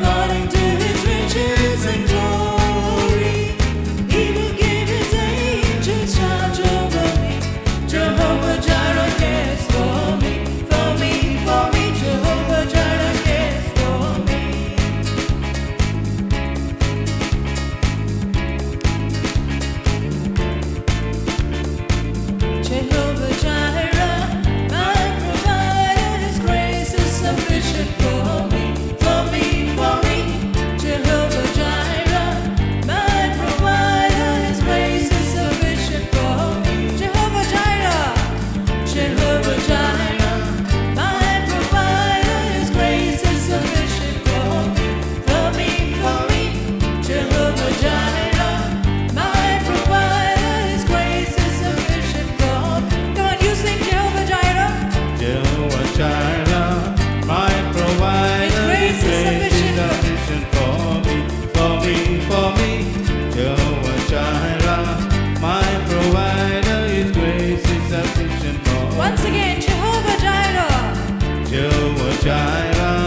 according to His riches and glory. He will give His angels charge over me. Jehovah Jireh cares for me, for me, for me. Jehovah Jireh cares for me. Jehovah Jireh, my provider, His grace is sufficient for me, for me, for me. Jehovah Jireh, my provider, His grace is sufficient for me. Jehovah Jireh, Jehovah Jireh, my provider, His grace is sufficient for me, for me, for me. Jehovah Jireh, my provider, His grace is sufficient for me. Come on, you sing Jehovah Jireh. Jehovah Jireh, my provider, His grace is sufficient for me, for me, for me. Jehovah Jireh, my provider, His grace is sufficient for me. Once again, Jehovah Jireh. Jehovah Jireh,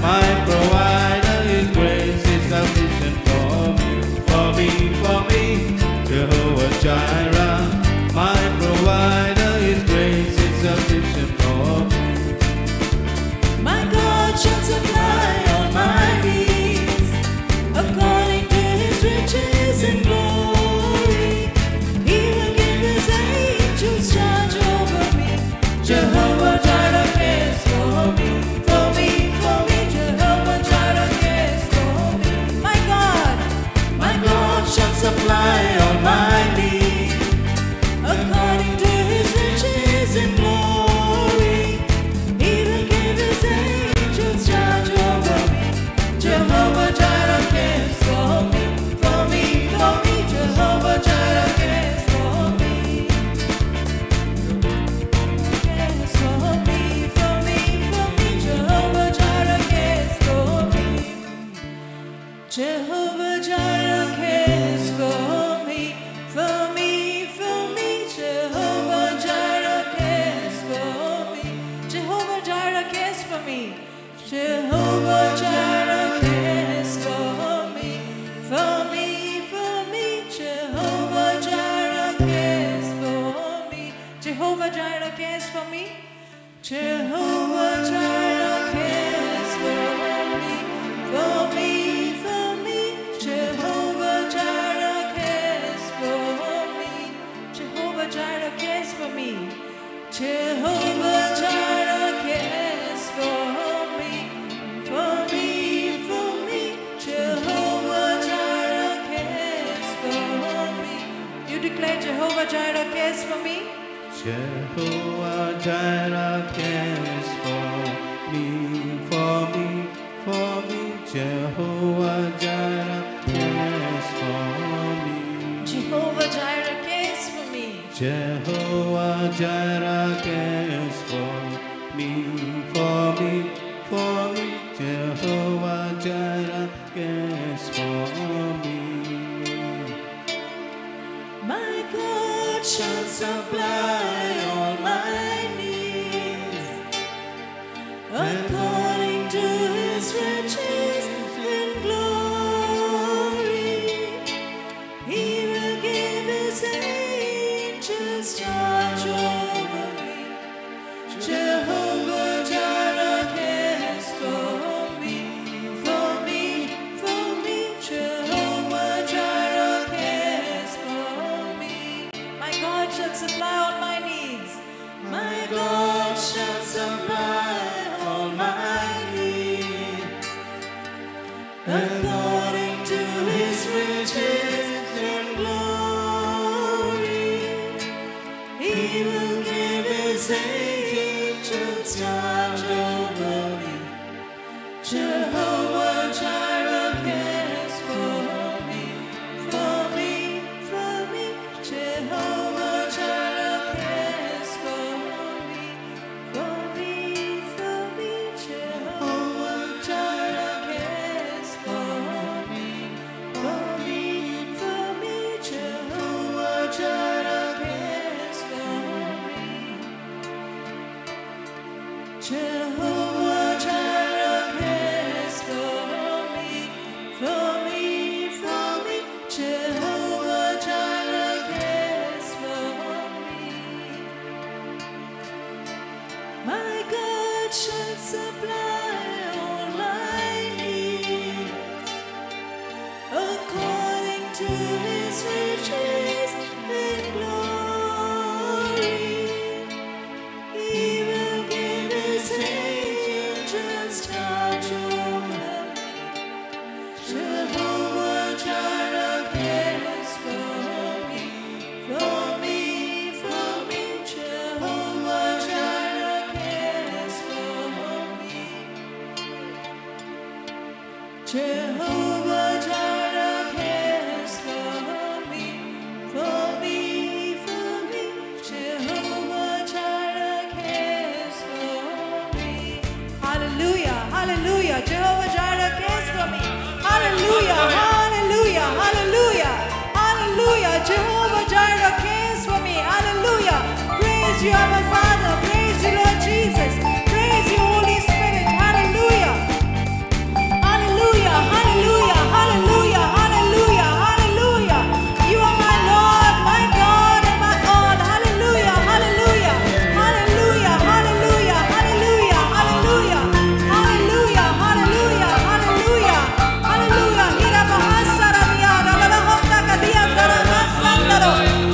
my provider, His grace is sufficient for me, for me, for me. Jehovah Jireh, my provider, His grace is sufficient for me. My God shall supply all my needs according to His riches and glory. He will give His angels charge over me. Jehovah Jireh cares for me, for me, for me. Jehovah Jireh cares for me. My God shall supply all my needs according to His riches and glory. He will give His angels charge over me. Jehovah Jireh cares for me, for me, for me. Jehovah Jireh cares for me. Cares for me, for me, for me. Jehovah Jireh cares for me. Jehovah Jireh cares for me, for me, for me. Jehovah Jireh cares for me. Jehovah Jireh cares for me. Jehovah Jireh cares for me, for me, for me. Jehovah Jireh cares for me. Jehovah Jireh cares for me. Jehovah Jireh cares for me, for me, for me. Jehovah Jireh cares for me. Jehovah Jireh cares for me. Jehovah Jireh cares for me, for me, for me. Jehovah Jireh cares for me. You declare Jehovah Jireh cares for me. Jehovah Jireh cares for me, for me, for me. Jehovah Jireh cares for me. Jehovah Jireh cares for me. Jehovah Jireh cares for me, for me, for me. Jehovah Jireh cares for me. My God shall supply all my needs according to His riches and glory. He will give His angels charge over me. Jehovah Jireh cares for me, for me, for me. Jehovah Jireh cares for me. My God shall supply all my needs. My God shall supply all my needs according to His riches and glory. He will give His angels charge over me. Jehovah Jireh cares for me, for me, for me. Jehovah Jireh cares for me, for me, for me. Jehovah Jireh cares for me. Hallelujah. Jehovah Jireh cares for me. Hallelujah. Hallelujah. Hallelujah. Hallelujah. Jehovah Jireh cares for me. Hallelujah. Praise you, our Father. Praise you, Lord Jesus. Praise you, Holy Spirit. Hallelujah. Hallelujah. Hallelujah. Hallelujah. Hallelujah. Hallelujah. You are my Lord, my God, and my all. Hallelujah. Hallelujah. Hallelujah. Hallelujah. Hallelujah. Hallelujah. Hallelujah. Hallelujah. Hallelujah. Hallelujah. Hira bahasara diya la hokta kadiya dara masandaro.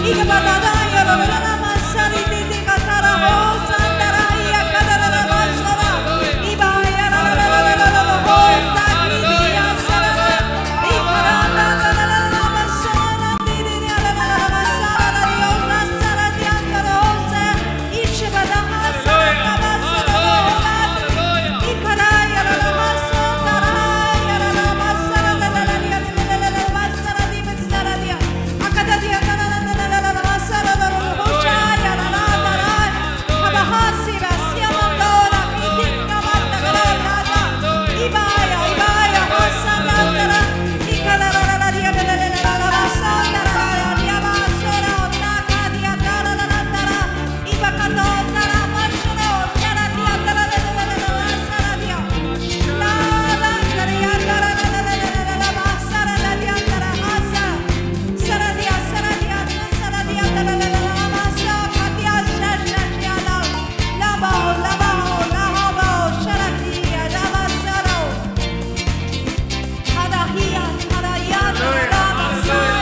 Iga badada ya la masari titi katara ho sandara ya kadara masara. Iba ya la ho takriya sara. Ikara la masara titi ya la masara diyo masara diya karo se. Ishe badaha sara masara ho. Ikara ya la masara ya la masara la masara di masara diya. Akada diya la masara la ho ya la dara. Abahasi basya mandora itinga mata kala. Ibaya ibaya masara dara. Ikala la diya la masara diya masara taka diya dara dara. Ibakato dara masara dara diya dara masara diya. La diya dara masara diya dara hasa. Sara diya dara masa katia shasha la. La bao sharakia la masara. Hadahiya hadaya la masara.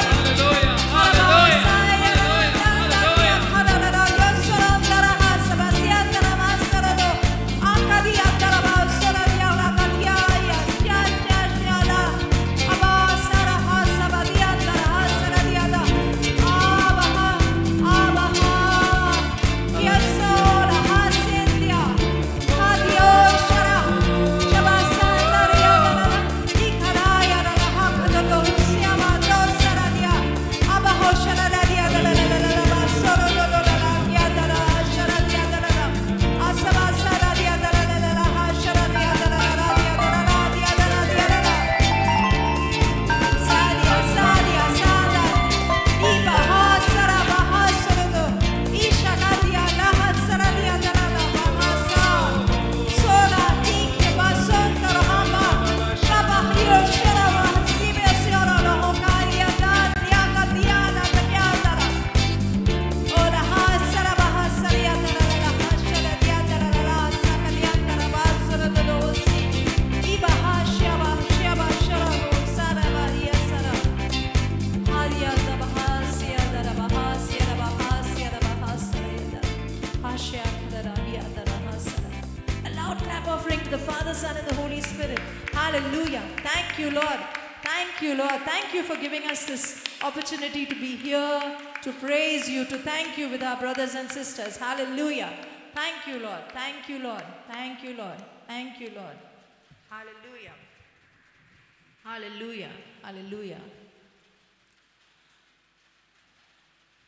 A loud clap offering to the Father, Son, and the Holy Spirit. Hallelujah. Thank you, Lord. Thank you, Lord. Thank you for giving us this opportunity to be here, to praise you, to thank you with our brothers and sisters. Hallelujah. Thank you, Lord. Thank you, Lord. Thank you, Lord. Thank you, Lord. Hallelujah. Hallelujah. Hallelujah.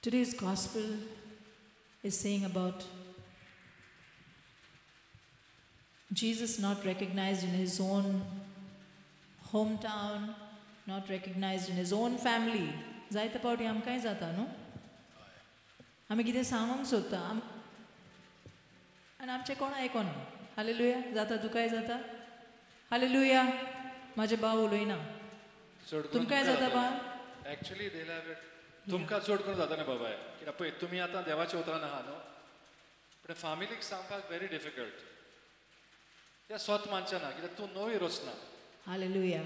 Today's gospel is saying about Jesus not recognized in his own hometown, not recognized in his own family. जायत पावटी आमकांय जाता न्हू आमी कितें सांगूंक सोदता आनी आमचें कोण आयकोना हालेलुया जाता तुकाय जाता हालेलुया म्हाजे भाव उलयना तुमकांय जाता बा एक्चुअली तुमकां चड करून जाता न्ही बाबाय कित्याक पळय तुमी आतां देवाच्या उतरान आहा न्हू पूण फॅमिलीक सांगपाक व्हेरी डिफिकल्ट त्या स्वत मानचना कित्याक तूं नवी रचना हालेलुया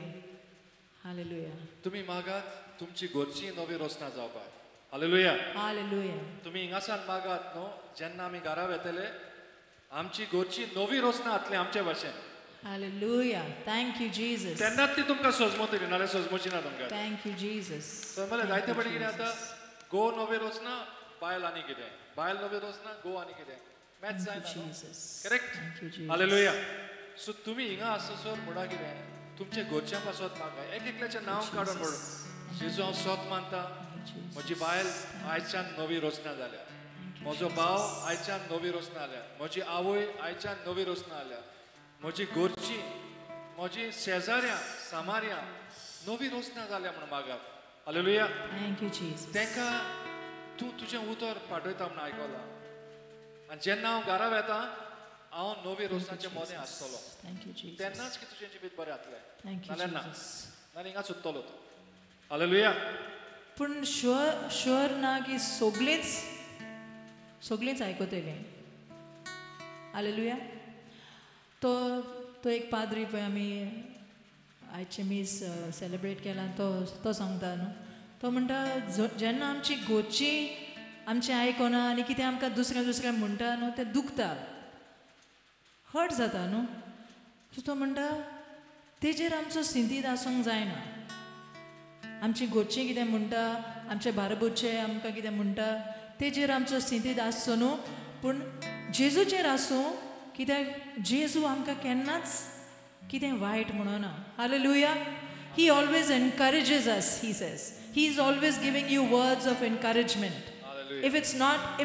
हालेलुया तुम्ही मागात तुमची घरची नवी रचना जावपाक हालेलुया हालेलुया तुम्ही हिंगासान मागात न्हू जेन्ना आमी घरा वेतले आमची घरची नवी रचना जातली आमचे भाशेन हालेलुया थँक यू जीसस तेन्नाच ती तुमकां सजमतली नाल्यार सजमची ना तुमकां थँक यू जीसस तर मला जायते फावटी कितें जाता गो नवी रचना बायल आनी कितें बायल नवी रचना गो आनी कितें मॅच जायना करेक्ट हालेलुया सो तुमी हिंगा आसोसर म्हणा कितें तुमचे घरच्या पासत म्हाका एक एकल्याचें नांव काडून म्हणून जेजू हांव स्वत मानता म्हजी बायल आयच्यान नवी रचना जाल्या म्हजो भाव आयच्यान नवी रचना जाल्या म्हजी आवय आयच्यान नवी रचना जाल्या म्हजी घरची माझी शेजाऱ्या सामाऱ्या नवी रोजना जाल्या म्हणून मागात हालेलुया Thank you, Jesus. तांकां तूं तुजें उतर पाठयता म्हणून आयकलां आनी जेन्ना हांव घरा वेता हांव नवी रोजनाचे मोदें आसतलो Thank you, Jesus. तेन्नाच की तुजें जिवीत बरें जातलें Thank you, नाल्यार ना Jesus. नाल्यार हिंगा सुत्तलो तूं हालेलुया पूण शुअर ना की सगळींच आयकतली हालेलुया तो एक पाद्री पळय आमी आयचे मीस सेलिब्रेट केला तो सांगता न्हू तो म्हणटा जेन्ना आमची घोची आमचें आयकना आनी कितें आमकां दुसरें म्हणटा न्हू तें दुखता हर्ट जाता न्हू सो तो म्हणटा तेजेर आमचो सिंधीत आसूंक जायना आमची घोची कितें म्हणटा आमचे बारबोचे आमकां कितें म्हणटा तेजेर आमचो सिंधीत आसचो न्हू पूण जेजूचेर आसूं कित्याक जेजू आमकां केन्नाच कितें वायट म्हणना hallelujah he always encourages us he says he is always giving you words of encouragement if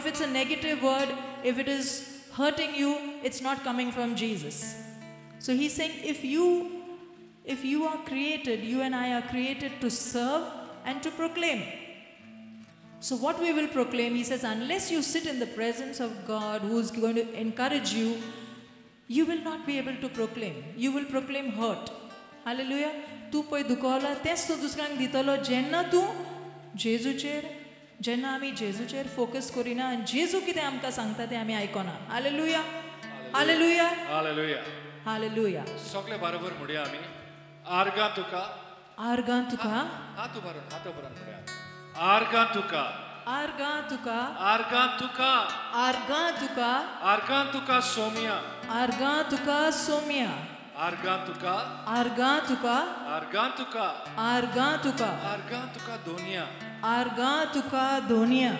it's a negative word, if it is hurting you, it's not coming from Jesus. So he's saying if you are created, you and I are created to serve and to proclaim. So what we will proclaim, he says, unless you sit in the presence of God who is going to encourage you, you will not be able to proclaim. You will proclaim hurt. Hallelujah. तू पळय दुखवला तेच तूं दुसऱ्यांक दितलो जेन्ना आमी जेजूचेर focus करिना आनी जेजू कितें आमकां सांगता तें आमी आयकना हालेलुया हालेलुया हालेलुया हालेलुया सगळे बरोबर म्हणया आमी आर्गां तुका हात उबारून म्हणया आर्गां तुका आर्गां तुका आर्गां तुका आर्गां तुका आर्गां तुका सोम्या आर्गां तुका सोम्या आर्गां तुका आर्गां तुका आर्गां तुका आर्गां तुका आर्गां तुका दोनिया आर्गां तुका दोनिया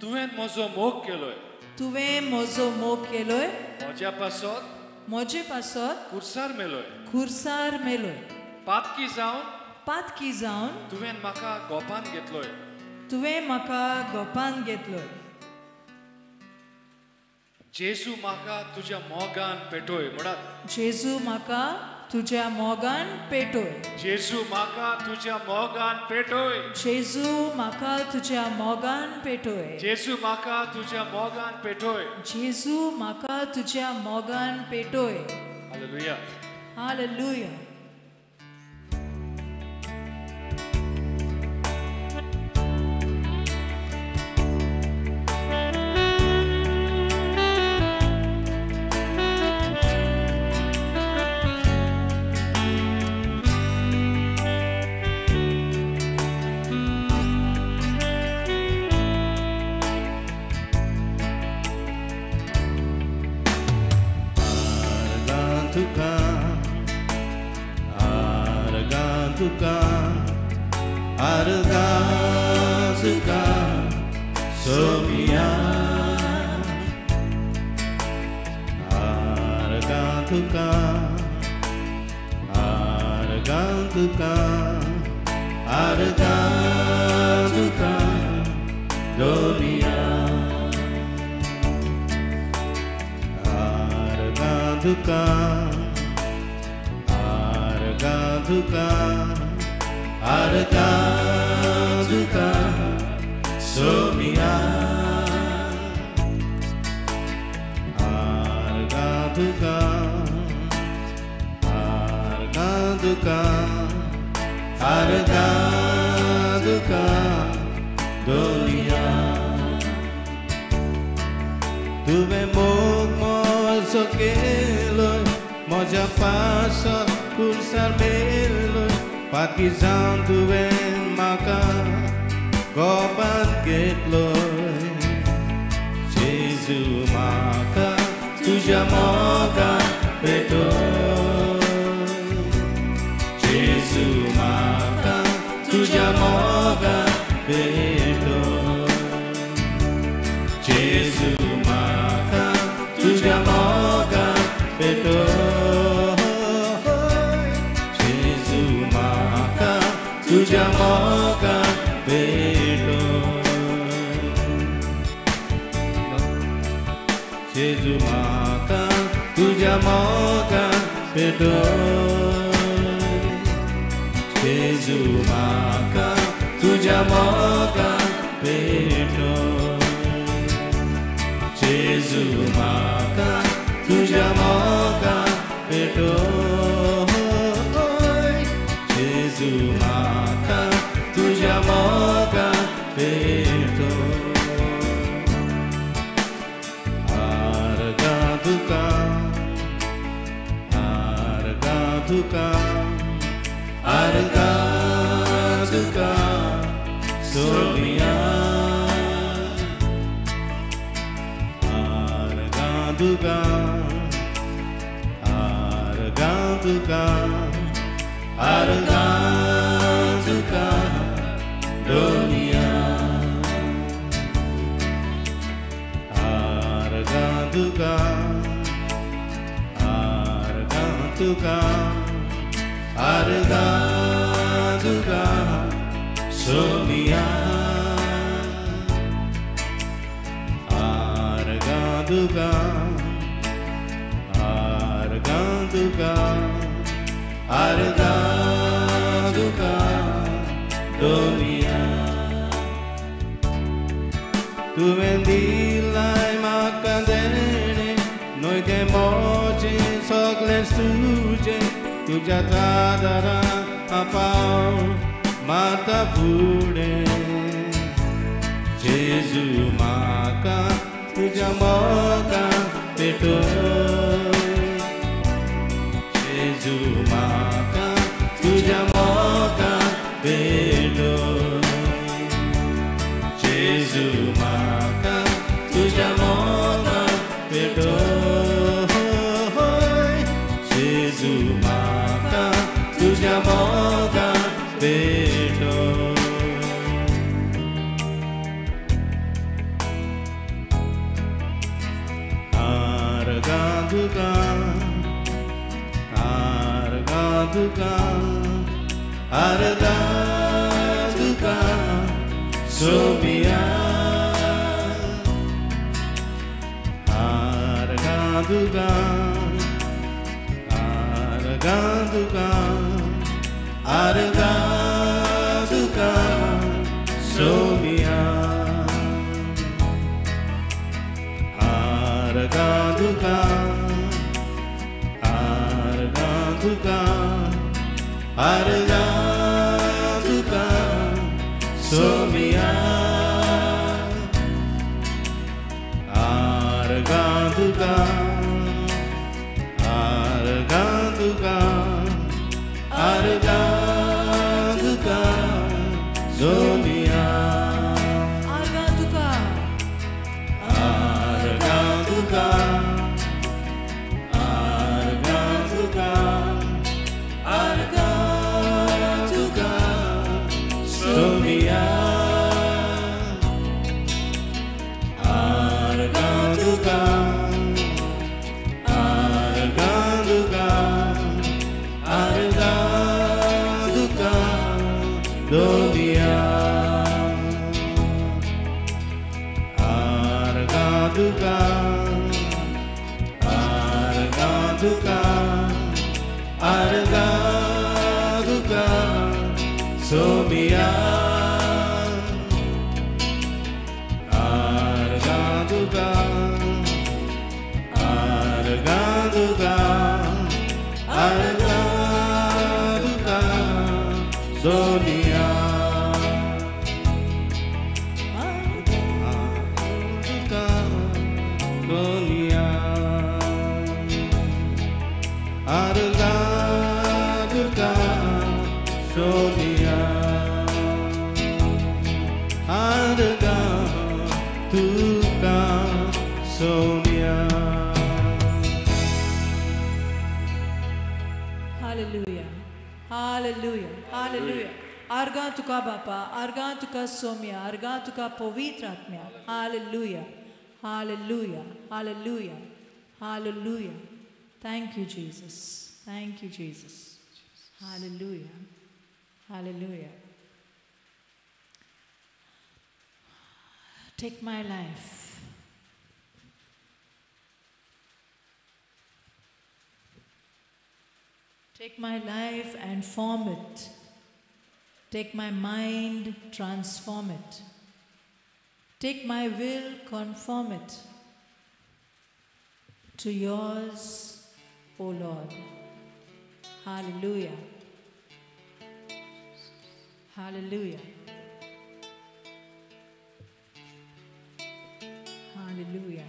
तुवें म्हजो मोग केलोय म्हजे पासत खुर्सार मेलोय पातकी जावन तुवें म्हाका गोपान घेतलोय जेजू म्हाका तुज्या मोगान पेटोय म्हणत जेजू म्हाका तुज्या मोगान पेटोय जेजू म्हाका तुज्या मोगान पेटोय जेजू म्हाका तुज्या मोगान पेटोय जेजू म्हाका तुज्या मोगान पेटोय जेजू म्हाका तुज्या मोगान पेटोय hallelujah hallelujah Tuve mozo keloy, moja pasor kursar meloy, pakizan tuven maka gopan ketloy. Jesu maka tuja moga petoy. Jesu maka tuja moga petoy. Jesu tuja moga petoy. Jesu maka tuja moga petoy. Jesu maka tuja moga perdoe. Gesù manca, tu già moca, perdoe. Gesù manca, tu già moca, perdoe. Gesù manca, tu già moca, perdoe. Arga duka somia. Arga duka dunia. Arga duka somia. Arga duka dunia. Tu vendilai makan dene, noi te moci soglen stuje, tu jatadara apau mata fude. Jesu maka tu jamoka petoi. Jesu maka tu jamoka petoi. Jesu maka tu jamoka petoi. Jesu maka tu jamoka petoi. Arga duka somia. Arga duka somia. Arga duka somia. Arga duka somia. Somia. Hallelujah. Hallelujah. Hallelujah. Argatuka Bapa, Argatuka Somya, Argatuka Povitratmya. Hallelujah. Hallelujah. Hallelujah. Hallelujah. Thank you, Jesus. Thank you, Jesus. Hallelujah. Hallelujah. Take my life. Take my life and form it. Take my mind, transform it. Take my will, conform it to yours, O Lord. Hallelujah. Hallelujah. Hallelujah.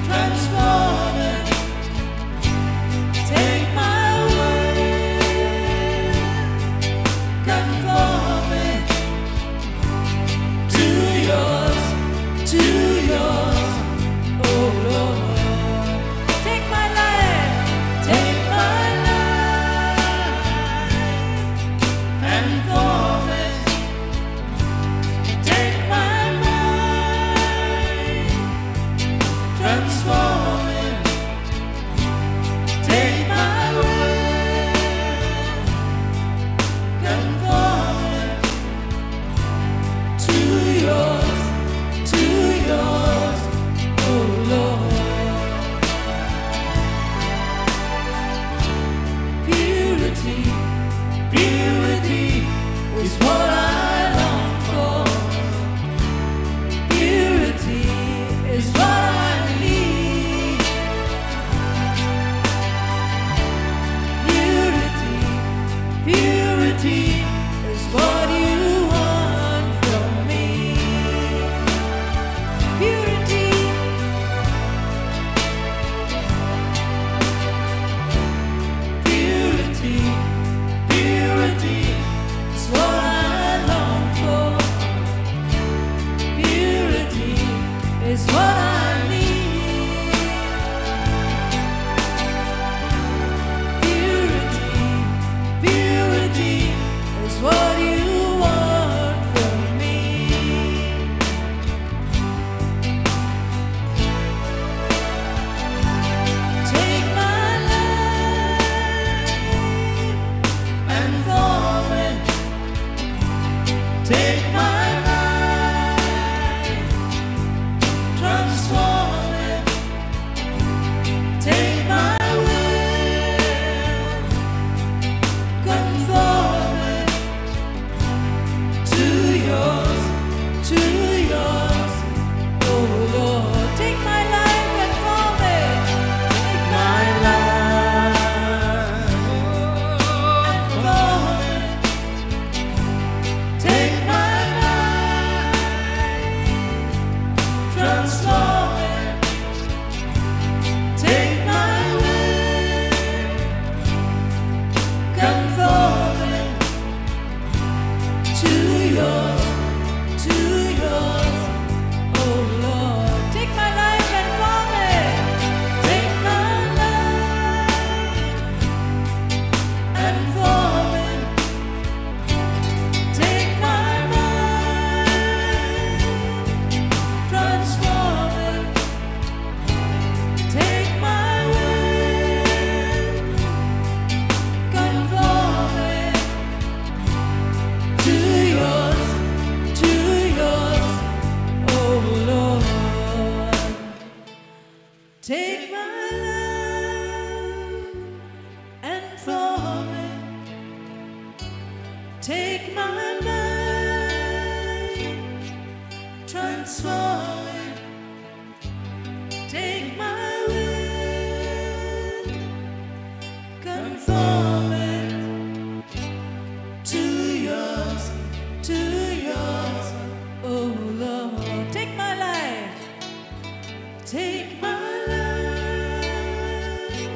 Transform Take my will, conform it to yours, oh Lord. Take my life, take my life,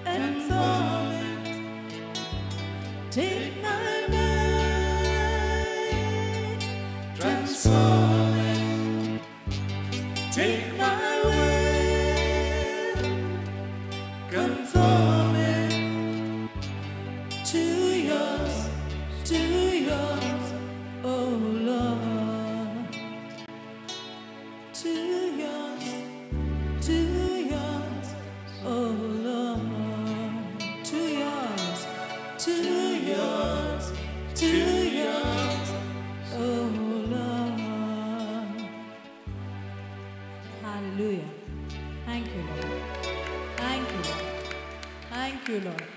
and form it. Take my mind, transform it. Take my will, conform it to yours, oh Lord. To yours, oh Lord. To yours, oh Lord. Hallelujah. Thank you, Lord. Thank you, Lord. Thank you, Lord.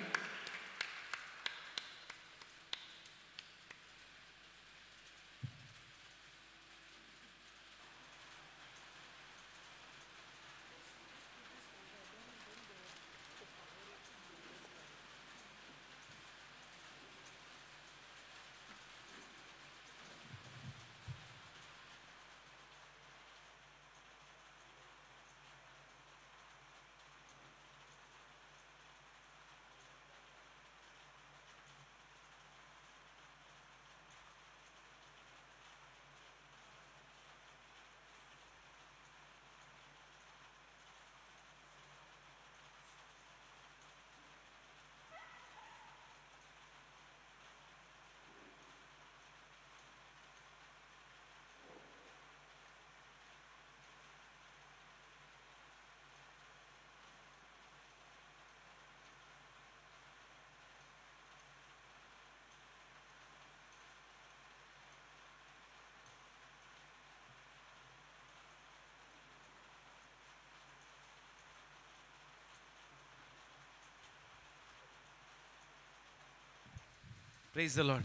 Praise the Lord.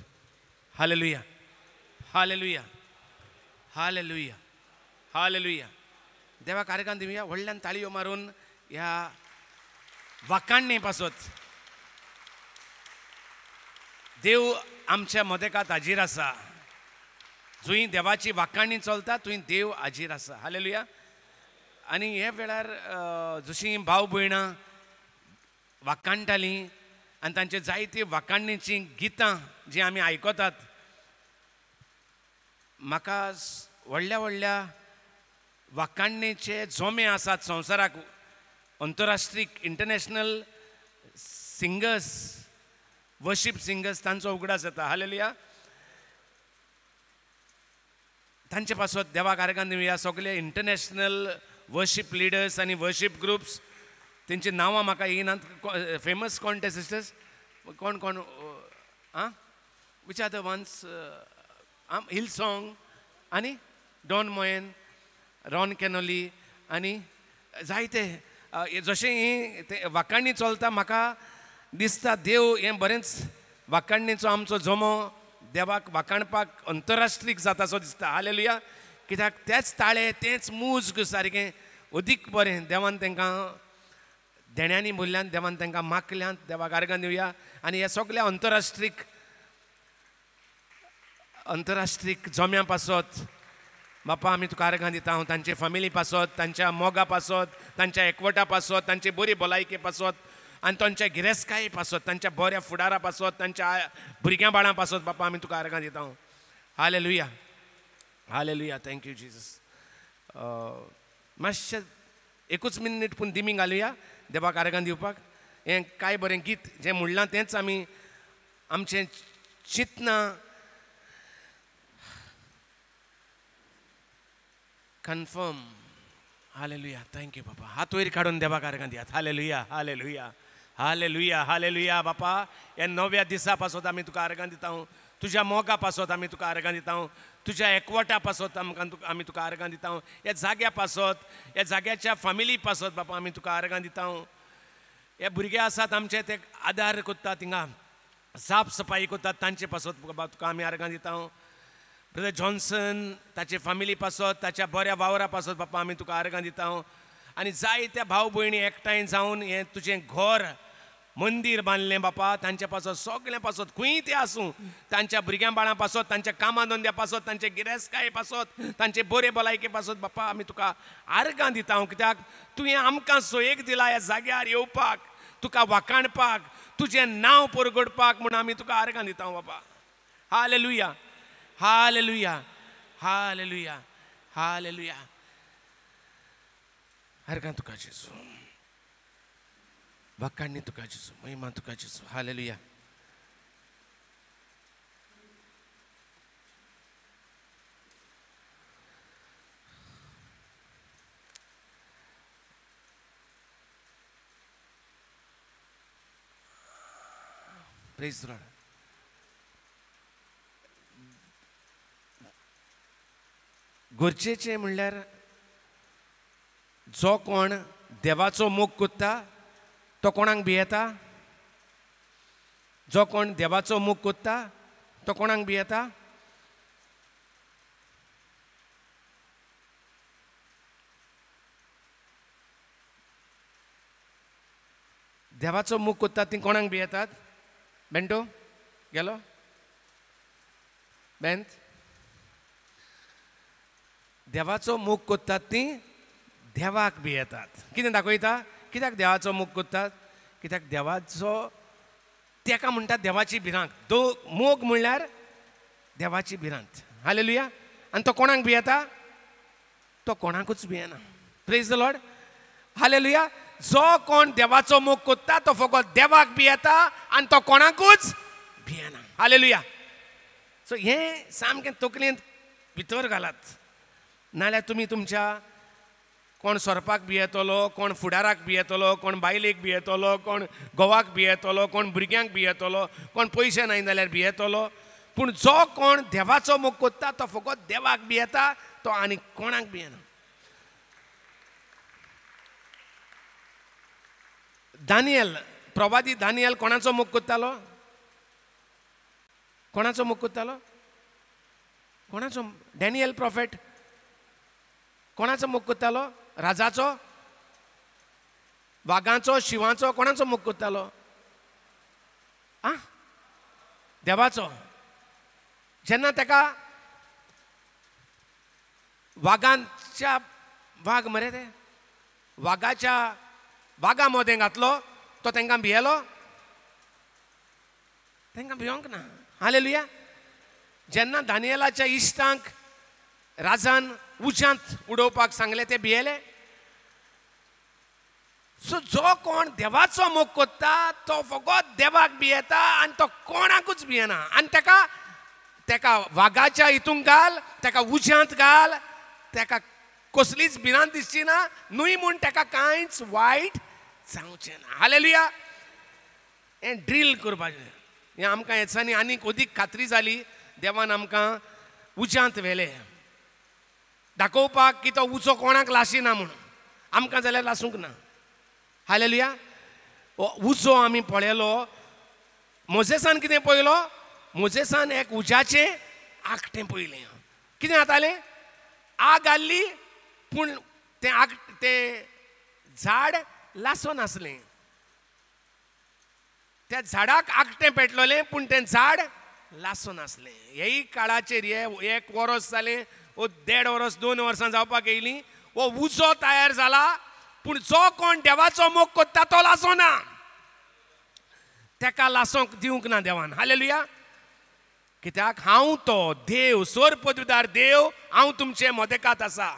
Hallelujah. Hallelujah. Hallelujah. Hallelujah. देवा कार्यक्रम दिवया व्हडल्यान ताळयो मारून ह्या वाकाणणे पासत देव आमच्या मदेकात हाजीर आसा. जुई देवाची वाकाणणी चलता तुई देव हाजीर आसा. हालेलुया. आनी हे वेळार जशी भाव भयणां वाकाणटालीं आनी तांचे जायती वाकाणणीची गितां जी आमी आयकतात, म्हाका व्हडल्या व्हडल्या वाकाणणेचे जोमे आसात संवसाराक. अंतरराष्ट्रीय इंटरनॅशनल सिंगर्स, वर्शीप सिंगर्स तांचो उगडास जाता. हालेलुया. तांचे पासत देवा कार्यक्रम दिवया. सगळे इंटरनॅशनल वर्शीप लिडर्स आनी वर्शीप ग्रुप्स तेंची नांवां म्हाका येयनात. फेमस कोण ते सिस्टर्स? कोण कोण? आं which are the ones? Hillsong आनी डॉन मोयन, रॉन कॅनोली आनी जायते. जशें ही ते वाकाणणी चलता म्हाका दिसता देव हें बरेंच वाकाणणेचो आमचो जोमो देवाक वाकाणपाक अंतरराष्ट्रीय जातासो दिसता. हालेलुया. कित्याक तेच ताळे तेच मूज सारकें अदीक बरें देवान तांकां देण्यांनी भरल्यान, देवान तांकां मागल्यांत. देवा कार्यक्रम दिवया. आनी हे सगळ्या अंतरराष्ट्रीय जोम्यां पासत बापा आमी तुका आर्गां दिता. हांव तांचे फॅमिली पासत, तांच्या मोगा पासत, तांच्या एकवटा पासत, तांचे बरी भलायके पासत आनी तांच्या गिरेस्काये पासत, तांच्या बऱ्या फुडारा पासत, तांच्या भुरग्यां बाळां पासत बापा आमी तुका आर्गां दिता. हालेलुया. हालेलुया. Thank you Jesus. मातशें एकूच मिनीट पूण दिमी घालुया देवाक आर्गां दिवपाक. हें काय बरें गीत जें म्हणलां तेंच आमी आमचें चिंतना कन्फर्म. हालेलुया. थँक्यू बापा. हात वयर काडून देवाक आर्गां दियात. हालेलुया. हालेलुया. हालेलुया. हालेलुया. बापा ह्या नव्या दिसा पासत आमी तुका आर्गां दिता. तुज्या मोगा पासत आमी तुका आर्गां दिता. तुज्या एकवटा पासत आमी तुका आर्गां दिता. ह्या जाग्या पासत, ह्या जाग्याच्या फॅमिली पासत बापा आमी तुका आर्गां दिता. हे भुरगे आसात आमचे ते आदार कोत्तात, थिंगा साफ सफाई कोत्तात, तांचे पासत बाबा तुका आमी आर्गां दिता. ब्रदर जॉन्सन ताचे फॅमिली पासत, ताच्या बऱ्या वावरा पासत बापा आमी तुका आर्गां दिता. आनी जायत्या भाव भयणी एकठांय जावन हें तुजें घर मंदिर बांदलें बापा. तांच्या पासत सगळें पासत खंय ते आसूं, तांच्या भुरग्यां बाळां पासत, तांच्या कामा धंद्या पासत, तांचे गिरेस्काये पासत, तांचे बरे भलायके पासत बापा आमी तुका आर्गां दिता हांव. कित्याक तुवें आमकां सोयेक दिला ह्या जाग्यार येवपाक, तुका वाखाणपाक, तुजें नांव परगडपाक म्हूण आमी तुका आर्गां दिता हांव बापा. Hallelujah, hallelujah, hallelujah, hallelujah. आर्गां तुका जेजू, वाखाणणी तुका जेजू, महिमा तुका जेजू. हालेलुया. Praise the Lord. गरजेचें म्हणल्यार जो कोण देवाचो मोग कोत्ता तो कोणाक भियेता? जो कोण देवाचो मोग कोत्ता तो कोणाक भियेता? देवाचो मोग कोत्तात ती कोणाक भियेतात? बेंटो गेलो? बेंत? देवाचो मोग कोत्तात ती देवाक भियेतात. कितें दाखयता? कित्याक देवाचो मोग कोत्तात? कित्याक देवाचो तेका म्हणटात देवाची भिरांत. तो मोग म्हणल्यार देवाची भिरांत. हालेलुया. आनी तो कोणाक भियेता? तो कोणाकूच भियेना. Praise the Lord. हालेलुया. जो कोण देवाचो मोग कोत्ता तो फकत देवाक भियेता आनी तो कोणाकूच भियेना. हालेलुया. सो हें सामकें तकलेंत भितर घालात. नाल्यार तुमी तुमच्या कोण सोरपाक भियेतलो, कोण फुडाराक भियेतलो, कोण बायलेक भियेतलो, कोण घोवाक भियेतलो, कोण भुरग्यांक भियेतलो, कोण पयशे नाय जाल्यार भियेतलो. पूण जो कोण देवाचो मोग कोत्ता तो फकत देवाक भियेता, तो आनी कोणाक भियेना. दानियल, प्रवादी दानियल कोणाचो मोग कोत्तालो? कोणाचो मोग कोत्तालो? कोणाचो? डॅनियल प्रॉफेट कोणाचो मोग कोत्तालो? राजाचो? वागांचो? शिवांचो? कोणाचो मोग कोत्तालो? आ देवाचो. जेन्ना ताका वागांच्या वाग मरे ते वागाच्या वागा मोदें घातलो तो तांकां भियेलो? तांकां भियोंक ना. हालेलुया. जेन्ना दानियेलाच्या इश्टांक राजान उज्यांत उडोवपाक सांगले ते भियेले? सो जो कोण देवाचो मोग कोत्ता तो फकत देवाक भियेता आनी तो कोणाकूच भियेना. आनी ताका ताका वागाच्या हितूंक घाल, ताका उज्यांत घाल, ताका कसलीच भिरांत दिसची ना, न्हय म्हूण ताका कांयच वायट जावचें ना. हालेलुया. हें ड्रील करपाचें. हें आमकां ह्या दिसांनी आनीक अदीक खात्री जाली. देवान आमकां उज्यांत व्हेले दाखोवपाक की तो उजो कोणाक लाशिना म्हणून. आमकां जाल्यार लासूंक ना. हालेलुया. उजो आमी पळयलो. मोजेसान कितें पळयलो? मोजेसान एक उज्याचें आकटें पळयलें. कितें जातालें? आग आसली पूण तें झाड लासो नासलें. त्या झाडाक आकटें पेटलोलें पूण तें झाड लासो नासलें. हेय काळाचेर हे 1 वर्स जालें, 1.5 वर्स 2 वर्सां जावपाक येयलीं. हो उजो तयार जाला पूण जो कोण देवाचो मोग कोत्ता तो लासो ना. ताका लासोंक दिवंक ना देवान. हालेलुया. कित्याक हांव तो देव, सोर पदवीदार देव, हांव तुमचे मोदेकांत आसा.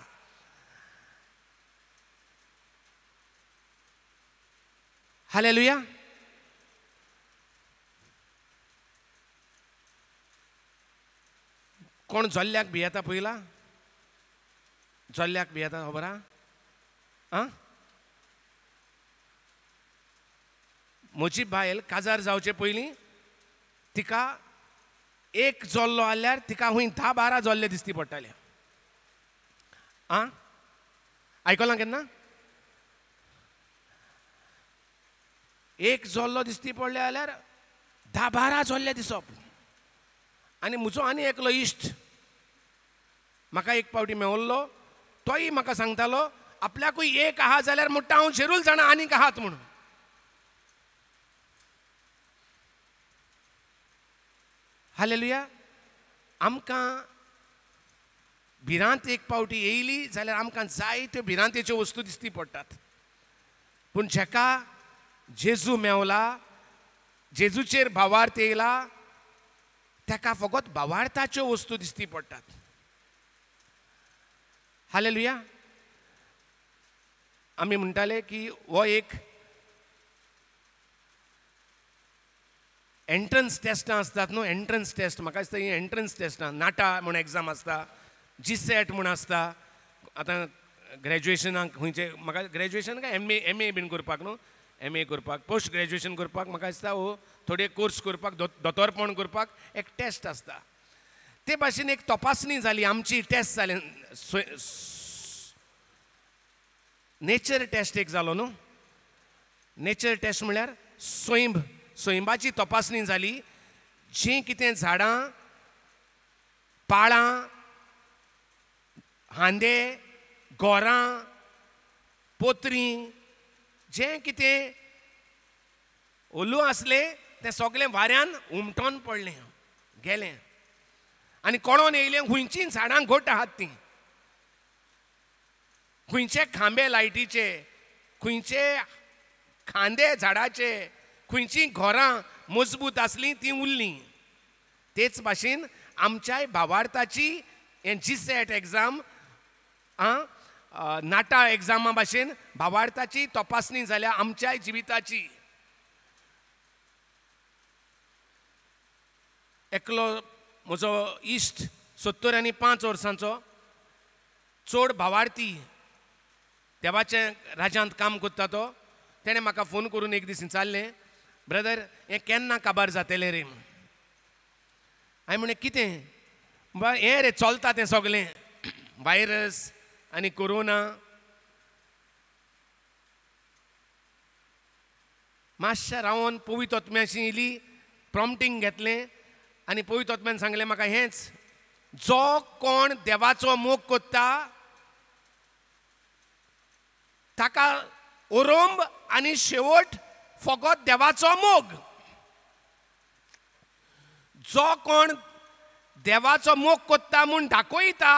हालेलुया. कोण जोल्ल्याक भियेता पळयला? जोल्ल्याक भियेता खबर आहा? म्हजी बायल काजार जावचे पयलीं तिका एक जोल्लो आल्यार तिका हूंय 10-12 जोल्ले दिसती पडटाले. आयकलां केन्ना? एक जोल्लो दिसती पडले जाल्यार 10-12 जोल्ले दिसप. आनी म्हजो आनी एकलो इश्ट म्हाका एक पावटी मेवल्लो. तोय म्हाका सांगतालो आपल्याकूय एक आहा जाल्यार म्हणटा हांव शेरूल जाणा आनीक आहात म्हणून. हालेलुया. आमकां भिरांत एक पावटी येयली जाल्यार आमकां जायत्यो भिरांतेच्यो वस्तू दिसती पडटात. पूण जेका जेजू मेवला, जेजूचेर भावार्थ येयला, ताका फकत भावार्थाच्यो वस्तू दिसती पडटात. हालेलुया. आमी म्हणटाले की हो एक एंट्रन्स टेस्टां आसतात न्हू, एंट्रन्स टेस्ट. म्हाका दिसता ही एंट्रन्स टेस्टां, नाटा म्हूण एग्जाम आसता, GSET म्हूण आसता. आतां ग्रॅज्युएशनाक खंयचे, म्हाका ग्रॅज्युएशन काय एम ए बीन करपाक न्हू, MA करपाक, पोस्ट ग्रॅज्युएशन करपाक म्हाका दिसता हो थोडे कोर्स करपाक, दोतोरपण करपाक एक टेस्ट आसता. ते भाशेन एक तपासणी जाली, आमची टेस्ट जालें. नेचर टेस्ट एक जालो न्हू. नेचर टेस्ट म्हळ्यार सोयंबाची तपासणी जाली. जी कितें झाडां, पाळां, हांदे, गोरां, पोत्री, जें कितें ओलू आसलें तें सगळें वाऱ्यान उमटोन पडलें, गेलें. आनी कळोन येयलें खंयचीं झाडां घट आहात तीं, खंयचे खांबे लायटीचे, खंयचे खांदे झाडाचे, खंयचीं घरां मजबूत आसलीं तीं उरलीं. तेच भाशेन आमच्याय भावार्थाची हें GSET एग्जाम, नाटा एग्जामा भाशेन भावार्थाची तपासणी जाल्या आमच्याय जिविताची. एकलो म्हजो इश्ट 75 वर्सांचो, चड भावार्थी, देवाच्या राज्यांत काम करता तो. तेणें म्हाका फोन करून एक दीस विचारलें, ब्रदर हें केन्ना काबार जातलें रे. हांवें म्हणलें कितें? हें रे चलता तें सगळें, वायरस आनी कोरोना. मातशें रावन पवित्र आत्म्याची इली प्रॉम्प्टींग घेतलें आनी पवित्र आत्म्यान सांगलें म्हाका हेंच, जो कोण देवाचो मोग कोत्ता ताका ओरोंब आनी शेवट फकत देवाचो मोग. जो कोण देवाचो मोग कोत्ता म्हूण दाखयता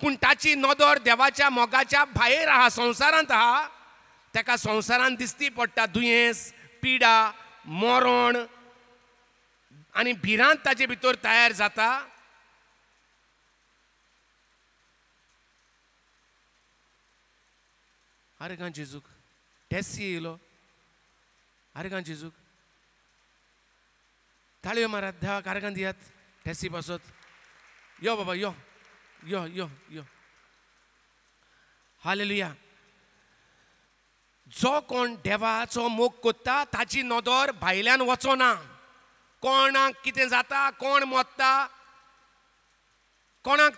पूण ताची नदर देवाच्या मोगाच्या भायर आहा, संवसारांत आहा, ताका संवसारांत दिसती पडटा दुयेंस, पिडा, मरण आनी भिरांत ताचे भितर तयार जाता. आरे गा जेजूक टेस्ट येयलो. आरे गा जेजूक ताळयो मारात, धा कारगां दियात टेस्टी पासत. यो बाबा यो यो यो यो. हालेलुया. जो कोण देवाचो मोग कोत्ता ताची नदर भायल्यान वचोना. कोणाक कितें जाता, कोण मोत्ता, कोणाक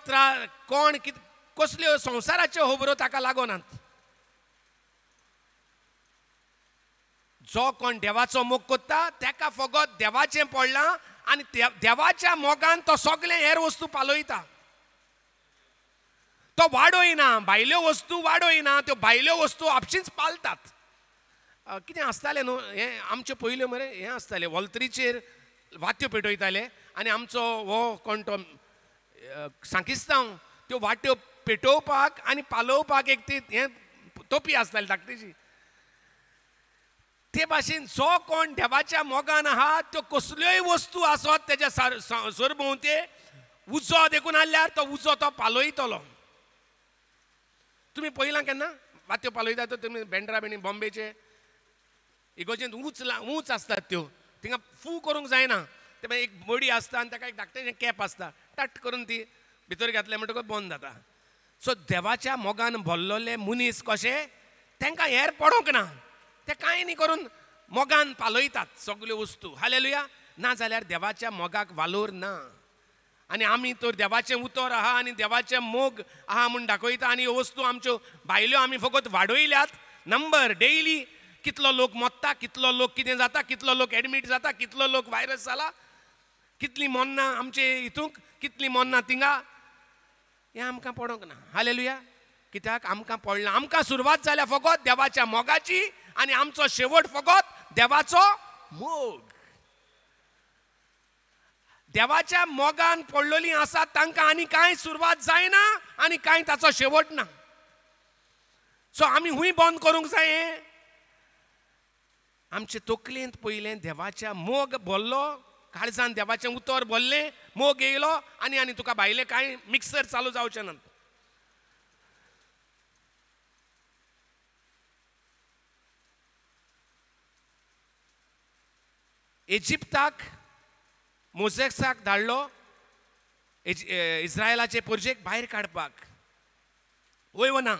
कोण कसल्यो संवसाराच्यो खबरो ताका लागोनात. जो कोण देवाचो मोग कोत्ता ताका फकत देवाचें पडलां आनी देवाच्या मोगान तो सगळे हेर वस्तू पालयता. तो वाडोयना, भायल्यो वस्तू वाडोयना, त्यो भायल्यो वस्तू आपशींच पालतात. कितें आसतालें न्हू, हें आमचे पयले मरे हें आसतालें, वॉल्तरीचेर वाट्यो पेटयताले आनी आमचो हो कोण तो सांकिस्तांव त्यो वाट्यो पेटोवपाक आनी पालोवपाक एक ती हें तोपी आसताली धाकटीशी. ते भाशेन जो कोण देवाच्या मोगान आहा त्यो कसल्योय वस्तू आसत तेज्या सरभोंवते उजो देखून आसल्यार तो उजो तो पालयतलो. तुमी पयलां केन्ना वात्यो पालयता तो तुमी बेंड्रा बेणी बॉम्बेचे इगोजेंत उंच आसतात त्यो, थिंगा फू करूंक जायना. ते मागीर एक बडी आसता आनी ताका एक धाकटें कॅप आसता, टट करून ती भितर घातले म्हणटकूच बंद जाता. सो देवाच्या मोगान भरलोले मनीस कशे तांकां हेर पडोंक ना, ते कांय न्ही करून मोगान पालयतात सगल्यो वस्तू. हालेलुया. ना जाल्यार देवाच्या मोगाक वालोर ना. आनी आमी तर देवाचें उतर आहा आनी देवाचें मोग आहा म्हूण दाखयता आनी ह्यो वस्तू आमच्यो भायल्यो आमी फकत वाडयल्यात. नंबर डेयली कितलो लोक मोत्ता, कितलो लोक कितें जाता, कितलो लोक एडमीट जाता, कितलो लोक वायरस जाला, कितलीं मोन्नां आमचे हितूंक, कितलीं मोन्नां थिंगा, हें आमकां पडोंक ना. हालेलुया. कित्याक आमकां पडला, आमकां सुरवात जाल्या फकत देवाच्या मोगाची आनी आमचो शेवट फकत देवाचो मोग. देवाच्या मोगान पडलेलीं आसात तांकां आनी कांय सुरवात जायना आनी कांय ताचो शेवट ना. सो आमी हुंय बंद करूंक जाय. आमचे तकलेंत पयलें देवाच्या मोग भरलो, काळजान देवाचें उतर भरलें, मोग येयलो आनी आनी तुका भायलें कांय मिक्सर चालू जावचें ना. इजिप्ताक मोसेसाक धाडलो इस्रायलाचे परजेक भायर काडपाक. वय व ना.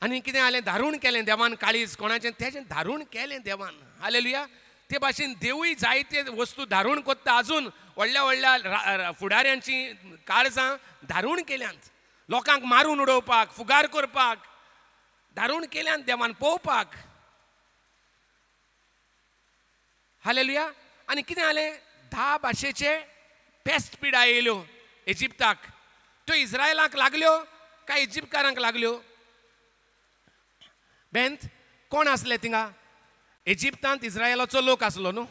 आनी कितें जालें, धारूण केलें देवान काळीज कोणाचें, तेजें धारूण केलें देवान. हालेलुया. ते भाशेन देवूय जायते वस्तू धारूण कोत्ता. आजून व्हडल्या व्हडल्या फुडाऱ्यांची काळजां धारूण केल्यांत. लोकांक मारून उडोवपाक, फुगार करपाक धारूण केल्यांत देवान पळोवपाक. हालेलुया. आनी कितें जालें, 10 भाशेचे पेस्ट पिडा येयल्यो इजिप्ताक. त्यो इस्रायलाक लागल्यो काय इजिप्तकारांक लागल्यो? बेंत कोण आसले थिंगा? इजिप्तांत इस्रायलाचो लोक आसलो न्हू.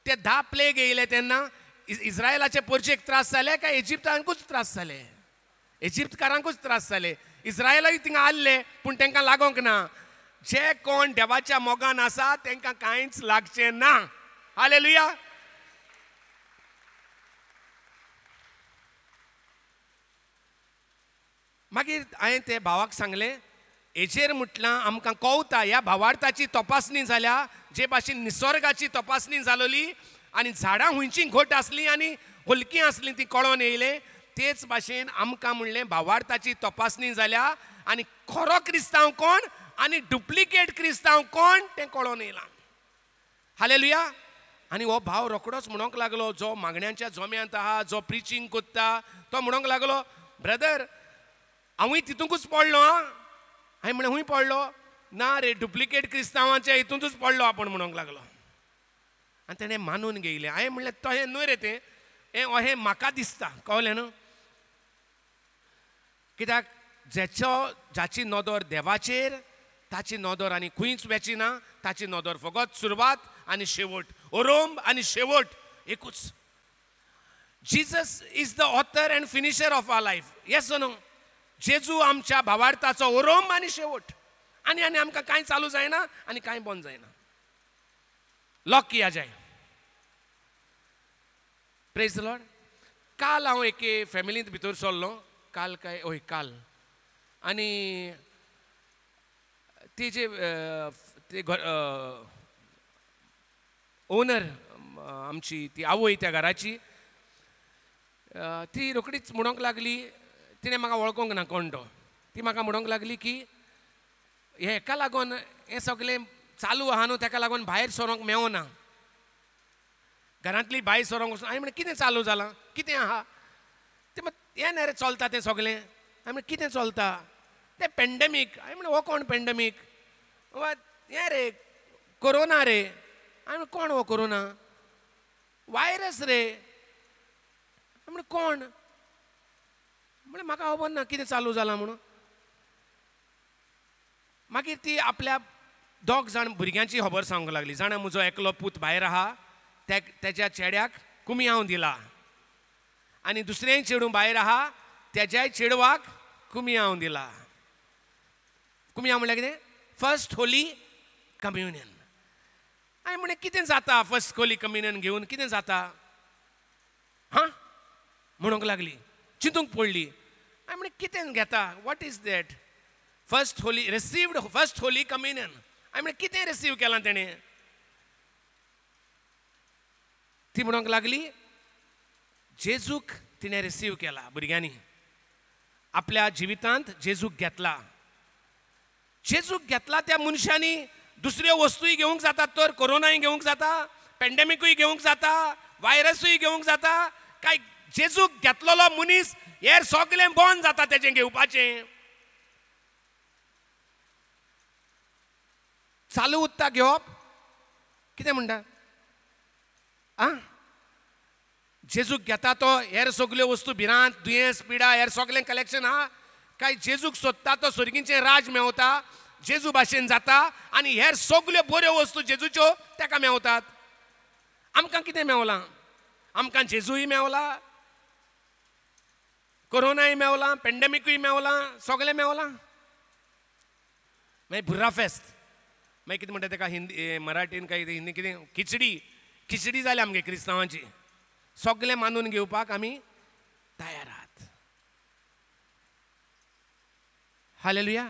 ते 10 प्लेग येयले तेन्ना इस्रायलाचे परजेक त्रास जाले काय इजिप्तांकूच त्रास जाले? इजिप्तकारांकूच त्रास जाले. इस्रायलूय थिंगा आसले पूण तांकां लागोंक ना. जे कोण देवाच्या मोगान आसा तांकां कांयच लागचें ना. हालेलुया. मागीर हांवें ते भावाक सांगलें, हेजेर म्हटलां आमकां कळटा ह्या भावार्थाची तपासणी जाल्या जे भाशेन निसर्गाची तपासणी जालोली आनी झाडां हुंयची घट आसली आनी हलकी आसली ती कळोन येयले. तेच भाशेन आमकां म्हणलें भावार्थाची तपासणी जाल्या आनी खरो क्रिस्तांव कोण आनी डुप्लिकेट क्रिस्तांव कोण तें कळोन येयलां. हालेलुया. आनी हो भाव रोखडोच म्हणोंक लागलो, जो मागण्यांच्या जोम्यांत आहा, जो प्रिचींग कोत्ता, तो म्हणोंक लागलो, ब्रदर हांवूय तितूंकूच पडलो. हांवें म्हणलें हुंय पडलो? ना रे, डुप्लिकेट क्रिस्तांवाच्या हितूंतूच पडलो आपण म्हणोंक लागलो. आनी ताणें मानून घेयलें. हांवें म्हणलें तशें न्हय रे तें, हें म्हाका दिसता. कळ्ळें न्हू. कित्याक जाची नदर देवाचेर, ताची नदर आनी खंयच वेचिना. ताची नदर फकत सुरवात आनी शेवट, ओरोंब आनी शेवट एकूच. Jesus is the author and finisher of our life. Yes न्हू. जेजू आमच्या भावार्थाचो ओरोंब आनी शेवट. आनी आनी आमकां कांय चालू जायना आनी कांय बंद जायना. लॉक किया जाय. Praise the Lord. काल हांव एके फॅमिलींत भितर सरलो. काल काय हय काल. आनी तेजे ते ओनर आमची ती आवय त्या घराची, ती रोखडीच म्हणोंक लागली, तिणें म्हाका वळखोंक ना कोण तो. ती म्हाका म्हणोंक लागली की हेका लागून हें सगळें चालू आहा न्हू, ताका लागून भायर सरोंक मेळना. घरांतली भायर सरोंक वचून. हांवें म्हणलें कितें चालू जालां, कितें आहा? ते हें न्हय रे चलता तें सगळें. हांवें म्हणलें कितें चलता? तें पेंडेमीक. हांवें म्हणलें हो कोण पेंडेमीक? हें रे कोरोना रे. हांवें म्हणलें कोण हो कोरोना? वायरस रे. हांवें म्हणलें कोण? म्हणलें म्हाका खबर ना कितें चालू जालां म्हणून. मागीर ती आपल्या 2 जाण भुरग्यांची खबर सांगूंक लागली. जाणा म्हजो एकलो पूत भायर आहा, तेच्या चेड्याक कुमियाव दिला. आनी दुसरें चेडूं भायर आहा, तेज्याय चेडवाक कुमियाव दिला. कुमियाव म्हणल्यार कितें? First holy communion. हांवें म्हणलें कितें जाता फर्स्ट होली कम्युनियन घेवन, कितें जाता? हां म्हणूंक लागली. चिंतूंक पडली. हांवें म्हणलें कितें घेता? What is that? First Holi received first holy communion. हांवें म्हणलें कितें रिसीव केलां तेणें? ती म्हणूंक लागली जेजूक तिणें रिसीव केला. भुरग्यांनी आपल्या जिवितांत जेजूक घेतला. जेजूक घेतला त्या मनशांनी दुसऱ्यो वस्तूय घेवंक जाता, तर कोरोनाय घेवंक जाता, पेंडेमिकूय घेवंक जाता, वायरसूय घेवंक जाता. काय जेजूक घेतलेलो मनीस हेर सगळें बंद जाता तेजें घेवपाचें. चालू उत्ता घेवप. कितें म्हणटा? आं जेजूक घेता तो हेर सगल्यो वस्तू भिरांत दुयेंस पिडा हेर सगळें कलेक्शन आहा काय जेजूक सोदता तो स्वर्गीचें राज मेवता, जेजू भाशेन जाता आनी हेर सगल्यो बऱ्यो वस्तू जेजूच्यो ताका मेवतात. आमकां कितें मेवलां? आमकां जेजूय मेवला, कोरोनाय मेवला, पेंडेमिकूय मेवला, सगळें मेवलां. मागीर बुर्रा फेस्त, मागीर कितें म्हणटा ताका हिंदी मराठीन काय हिंदी कितें खिचडी जाली आमगे क्रिस्तांवांची. सगळें मानून घेवपाक आमी तयार आहात. हालेलुया.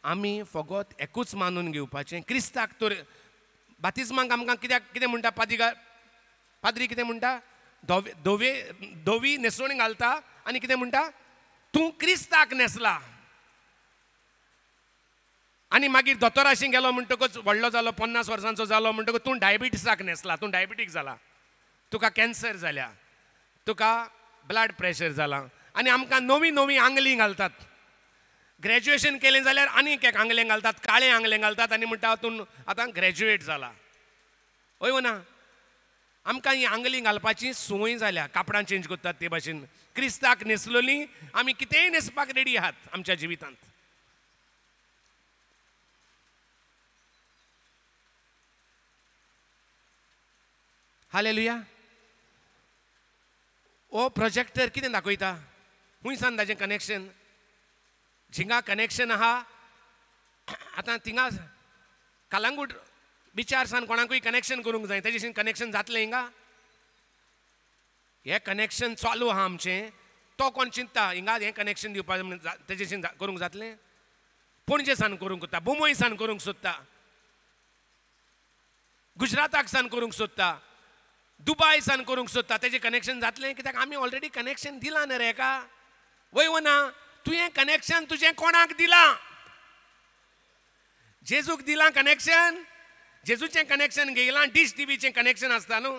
आमी फकत एकूच मानून घेवपाचें. क्रिस्ताक तर बातिस्मांक आमकां कितें म्हणटा पाद्री कितें म्हणटा? धवी न्हेसोवन घालता आनी कितें म्हणटा? तूं क्रिस्ताक न्हेसला. आनी मागीर दोतोराशी गेलो म्हणटकच व्हडलो जालो, 50 वर्सांचो जालो म्हणटकच तूं डायबिटीसाक न्हेसला, तूं डायबिटीक जाला, तुका कॅन्सर जाल्या, तुका ब्लड प्रेशर जाला. आनी आमकां नवीं नवीं आंगलीं घालतात. ग्रॅज्युएशन केलें जाल्यार आनीक एक आंगलें घालतात, काळें आंगलें घालतात आनी म्हणटा तूं आतां ग्रॅज्युएट जाला. हय व ना? आमकां ही आंगलीं घालपाची संवय जाल्या. कापडां चेंज करतात ते भाशेन क्रिस्ताक न्हेसलोलीं आमी कितेंय न्हेसपाक रेडी आहात आमच्या जिवितांत. हालेलुया. हो प्रोजेक्टर कितें दाखयता? हुंयसान ताजें कनेक्शन, जिंगा कनेक्शन आहा. आतां थिंगा कलंगूट बिचार सान कोणाकूय कनेक्शन करूंक जाय, तेजेशीं कनेक्शन जातलें हिंगा? हें कनेक्शन चालू आहा आमचें. तो कोण चिंतता हिंगा हें कनेक्शन दिवपाक तेजेशीं करूंक जातलें? पणजे सान करूंक सोदता, बुंबय सान करूंक सोदता, गुजराताक सान करूंक सोदता, दुबय सान करूंक सोदता, तेजें कनेक्शन जातलें? कित्याक आमी ऑलरेडी कनेक्शन दिलां न्ही रे एका. वय व ना? तुवें कनेक्शन तुजें कोणाक दिलां? जेजूक दिलां कनेक्शन. जेजूचें कनेक्शन घेयलां. डिश टीव्हीचें कनेक्शन आसता न्हू.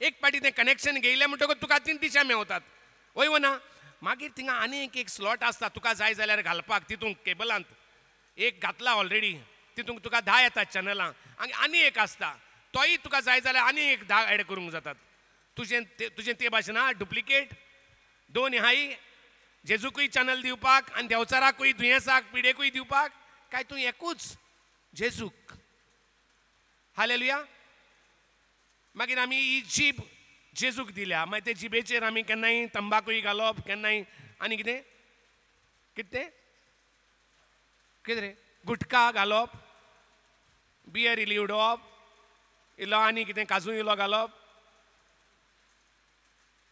एक पाटी तें कनेक्शन घेयलें म्हणटकच तुका 3 डिशां मेवतात. वय व ना? मागीर थिंगा आनी एक स्लॉट आसता तुका जाय जाल्यार घालपाक. तितूंत केबलांत एक घातला ऑलरेडी, तितूंत तुका 10 येतात चॅनलां. आनी एक आसता, तोय तुका जाय जाल्यार आनी एक 10 एड करूंक जातात. तुजें ते भाशेन आहा डुप्लिकेट 2 हाय. जेजूकूय चॅनल दिवपाक आनी देंवचाराकूय, दुयेंसाक, पिडेकूय दिवपाक, काय तूं एकूच जेजूक? हालेलुया. मागीर आमी ही जीब जेजूक दिल्या. मागीर ते जिबेचेर आमी केन्नाय तंबाकूय घालप, केन्नाय आनी कितें रे गुटखा घालप, बियर इली उडोवप, इलो आनी कितें काजू इलो घालप.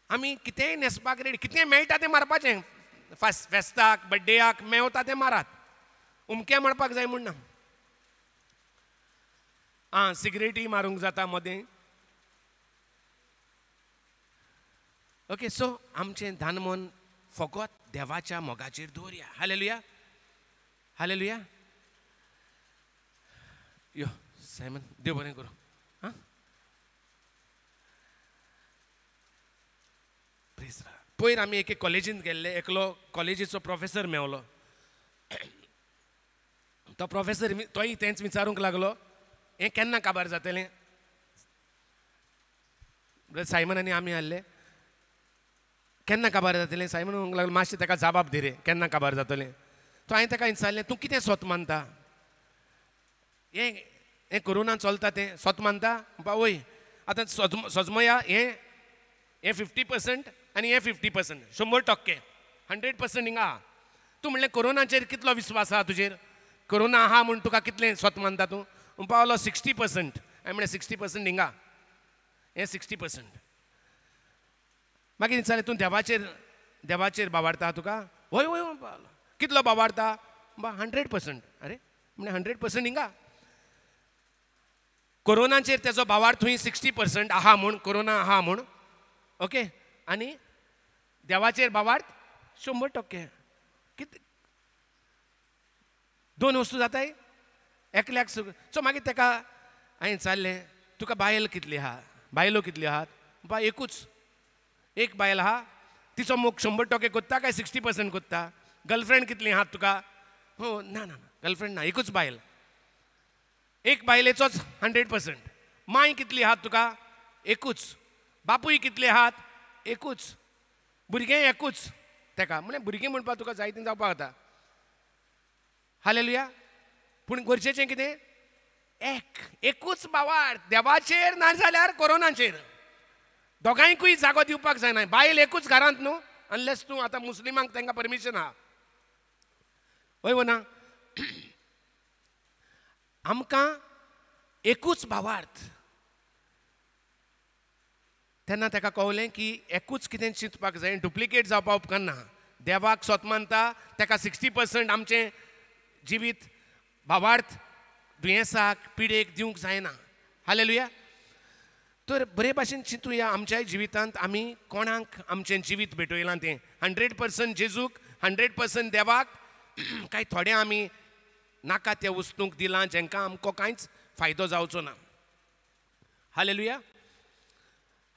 आमी कितेंय न्हेसपाक रेडी. कितें मेळटा तें मारपाचें. फेस्ताक, बड्डेयाक मेवता तें मारात. उमकें मारपाक जाय म्हूण ना. सिगरेटी मारूंक जाता मदें. ओके. सो आमचें धानमन फकत देवाच्या मोगाचेर दवरया. हालेलुया. हालेलुया. यो सायमन, देव बरें करूं. पयर आमी एके कॉलेजींत गेल्ले. एकलो कॉलेजीचो प्रोफेसर मेवलो. तो प्रोफेसर तोय तेंच विचारूंक लागलो, हें केन्ना काबार जातलें? सायमन आनी आमी आहले, केन्ना काबार जातलें? सायमन म्हणूंक लागलो, मातशें ताका जबाब दी रे, केन्ना काबार जातलें? तो हांवें ताका विचारलें, तूं कितें स्वत मानता? हें कोरोना चलता तें स्वत मानता? वय. आतां सोजमया हें 50% आनी हें 50%, 100%, 100% हिंगा आहा. तूं म्हणलें कोरोनाचेर कितलो विस्वास आहा तुजेर? कोरोना आहा म्हूण तुका कितलें स्वत मानता तूं? पावलो 60%. हांवें म्हणलें 60% हिंगा, हें 60%. मागीर विचारलें, तूं देवाचेर बाबाडता तुका? वय वय पावलो. कितलो बाबाडता? 100%. अरे म्हणजे 100% हिंगा. कोरोनाचेर तेजो बाबाड थंय 60% आहा म्हूण, कोरोना आहा म्हूण. ओके. आनी देवाचेर बाबाड 100%. कितें 2 वस्तू जाताय एकल्याक? सो मागीर ताका हांवें विचारलें, तुका बायल कितली आहा? बायलो कितली आहात? एकूच. एक बायल आहा, तिचो मोग 100% कोत्ता काय 60% कोत्ता? गर्लफ्रेंड कितली आहात तुका? हो ना ना, गर्लफ्रेंड ना, एकूच बायल. एक बायलेचोच 100%. माय कितली आहात तुका? एकूच. बापूय कितले आहात? एकूच. भुरगें एकूच. तेका म्हणजे भुरगीं म्हणपाक तुका जाय तें जावपाक जाता. हालेलुया. पूण गरजेचें कितें? एकूच भावार्थ, देवाचेर ना जाल्यार कोरोनाचेर दोगांयकूय जागो दिवपाक जायना. बायल एकूच घरांत न्हू, अनलेस तूं आतां मुस्लिमांक तांकां परमिशन आहा. वय वो ना? आमकां एकूच भावार्थ. तेन्ना ताका कळलें की एकूच कितें चिंतपाक जाय, डुप्लिकेट जावपाक उपकारना. देवाक स्वत मानता, ताका 60% आमचें जिवीत भावार्थ दुयेंसाक पिडेक दिवंक जायना. हालेलुया. तर बरे भाशेन चिंतुया आमच्या जिवितांत आमी कोणाक आमचें जिवीत भेटयलां तें. 100% जेजूक, 100% देवाक, काय थोडे आमी नाका त्या वस्तूंक दिलां जेंकां आमकां कांयच फायदो जावचो ना. हालेलुया.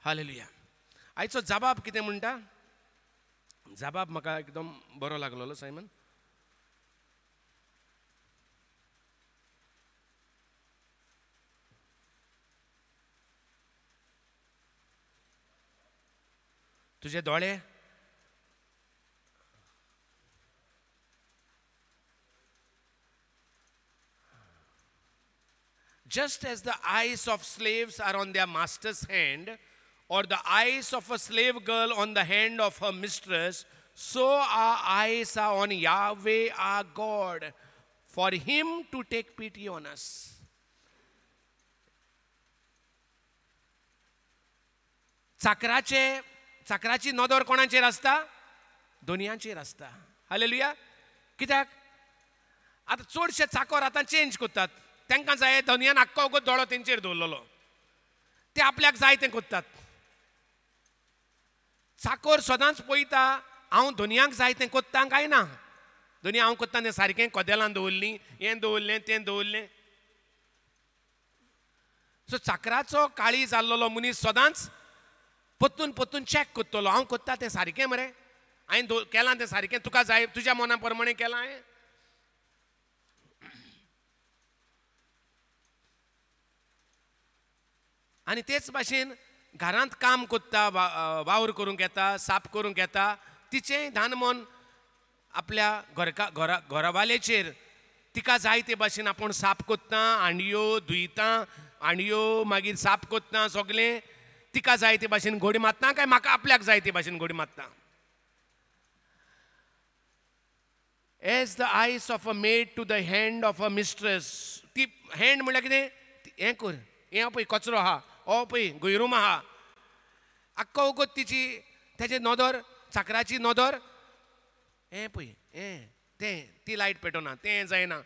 हालेलुया. आयचो जबाब कितें म्हणटा? जबाब म्हाका एकदम बरो लागलो सायमन. तुझे दोळे just as the eyes of slaves are on their master's hand, or the eyes of a slave girl on the hand of her mistress, so our eyes are on Yahweh our God, for him to take pity on us. चाकराची नदर कोणाचेर आसता? दोनयांचेर आसता. Hallelujah. कित्याक? आतां चडशे चाकर आतां change करतात. तांकां जाय दोनयान आख्खो उगो दोळो तेंचेर दवरलेलो, ते आपल्याक जाय तें करतात. चाकर सदांच पळयता हांव दोनयांक जाय तें कोत्तां काय ना. दोनी हांव कोत्ता तें सारकें कदेलां दवरलीं, हें दवरलें तें दवरलें. सो चाकराचो काळी जाल्लो मनीस सदांच पत्तून चॅक करतलो, हांव कोत्ता तें सारकें मरे, हांवें केलां तें सारकें, तुका जाय तुज्या मना प्रमाणें केलां हांवें. आनी तेच भाशेन घरांत काम कोत्ता, वावर करूंक येता, साफ करूंक येता, तिचेंय धान मन आपल्या घरावालेचेर तिका जाय ते भाशेन आपूण साफ कोत्ता, आणयो धुयता, आणयो मागीर साफ कोत्ता, सगलें तिका जाय ते भाशेन घोडी मारता काय म्हाका आपल्याक जाय ते भाशेन घोडी मारता. As the eyes of a maid to the hand of a mistress. ती हँड म्हळ्यार कितें? हें कर, हें पळय कचरो आहा, हो पळय गैरूम आहा, आख्खो उगोत तिची तेजे नदर, चाकराची नदर, हें पळय हें तें, ती लायट पेटोवना, तें जायना.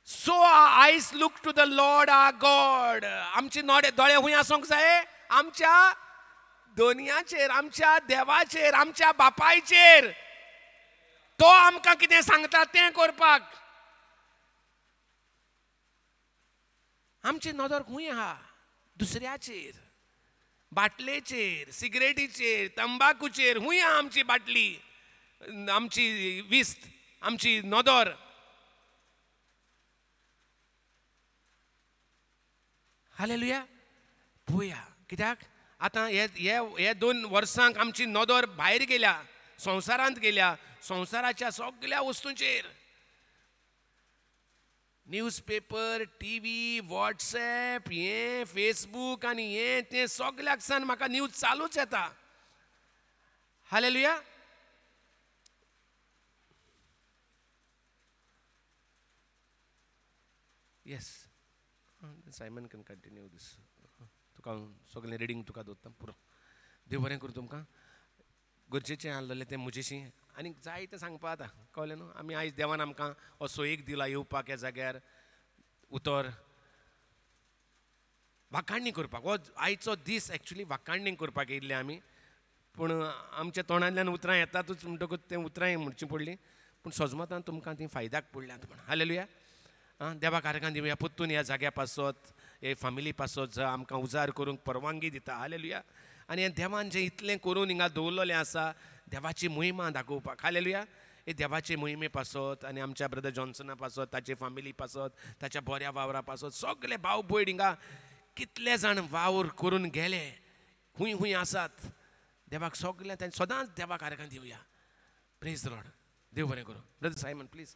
So our eyes look to the Lord our God. आमचे दोळे हूंय आसूंक जाय? आमच्या दोनयांचेर, आमच्या देवाचेर, आमच्या बापायचेर. तो आमकां कितें सांगता तें करपाक. आमची नदर खंय आहा? दुसऱ्याचेर, बाटलेचेर, सिगरेटीचेर, तंबाखूचेर. हूंय आहा आमची बाटली, आमची विस्त, आमची नदर. हालेलुया. पळोवया कित्याक आतां हे 2 वर्सांक आमची नदर भायर गेल्या, संवसारांत गेल्या, संवसाराच्या सगळ्या वस्तूंचेर. न्यूजपेपर, टीव्ही, व्हॉट्सएप, हें फेसबूक आनी हें तें सगळ्याक सान म्हाका न्यूज चालूच येता. Hallelujah. Yes, Simon can continue this. तुका हांव सगळें रिडींग तुका दवरता पुरो. देव बरें करूं तुमकां. गरजेचें आसलेलें तें म्हजेशी आनी जाय तें सांगपा आतां कळ्ळें न्हू. आमी आयज देवान आमकां असो एक दिला येवपाक ह्या जाग्यार उतर वाखाणणी करपाक. हो आयचो दीस एक्चुली वाखाणणी करपाक येयल्ले आमी, पूण आमच्या तोंडांतल्यान उतरां येतातूच म्हणटकूच तें उतरांय म्हणची पडलीं, पूण सजमतान तुमकां ती फायद्याक पडल्यात म्हण. हालेलुया. देवा कारकान दिवया. पुत्तून ह्या जाग्या पासत, हे फामिली पासत आमकां उजार करूंक परवानगी दिता. हालेलुया. आनी हें देवान जें इतलें करून हिंगा दवरलेलें आसा देवाची महिमा दाखोवपाक. हालेलुया. हे देवाचे मोहिमे पासत आनी आमच्या ब्रदर जॉन्सना पासत, ताचे फामिली पासत, ताच्या बऱ्या वावरा पासत सगळे भाव भयण हिंगा कितले जाण वावर करून गेले, हूंय हूंय आसात. देवाक सगळें तांणी सदांच देवाक आर्गां दिवया. Praise the Lord. देव बरें करूं. Brother Simon please.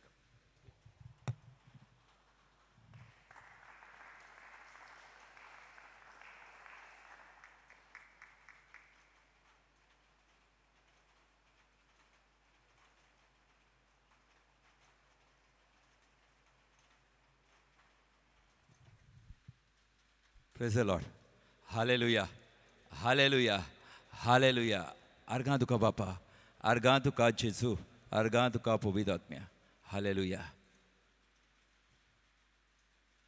Praise the Lord. Hallelujah. Hallelujah. Hallelujah. Argan tuka Bapa. Argan tuka Jesu. Argan tuka Povidatmya. Hallelujah.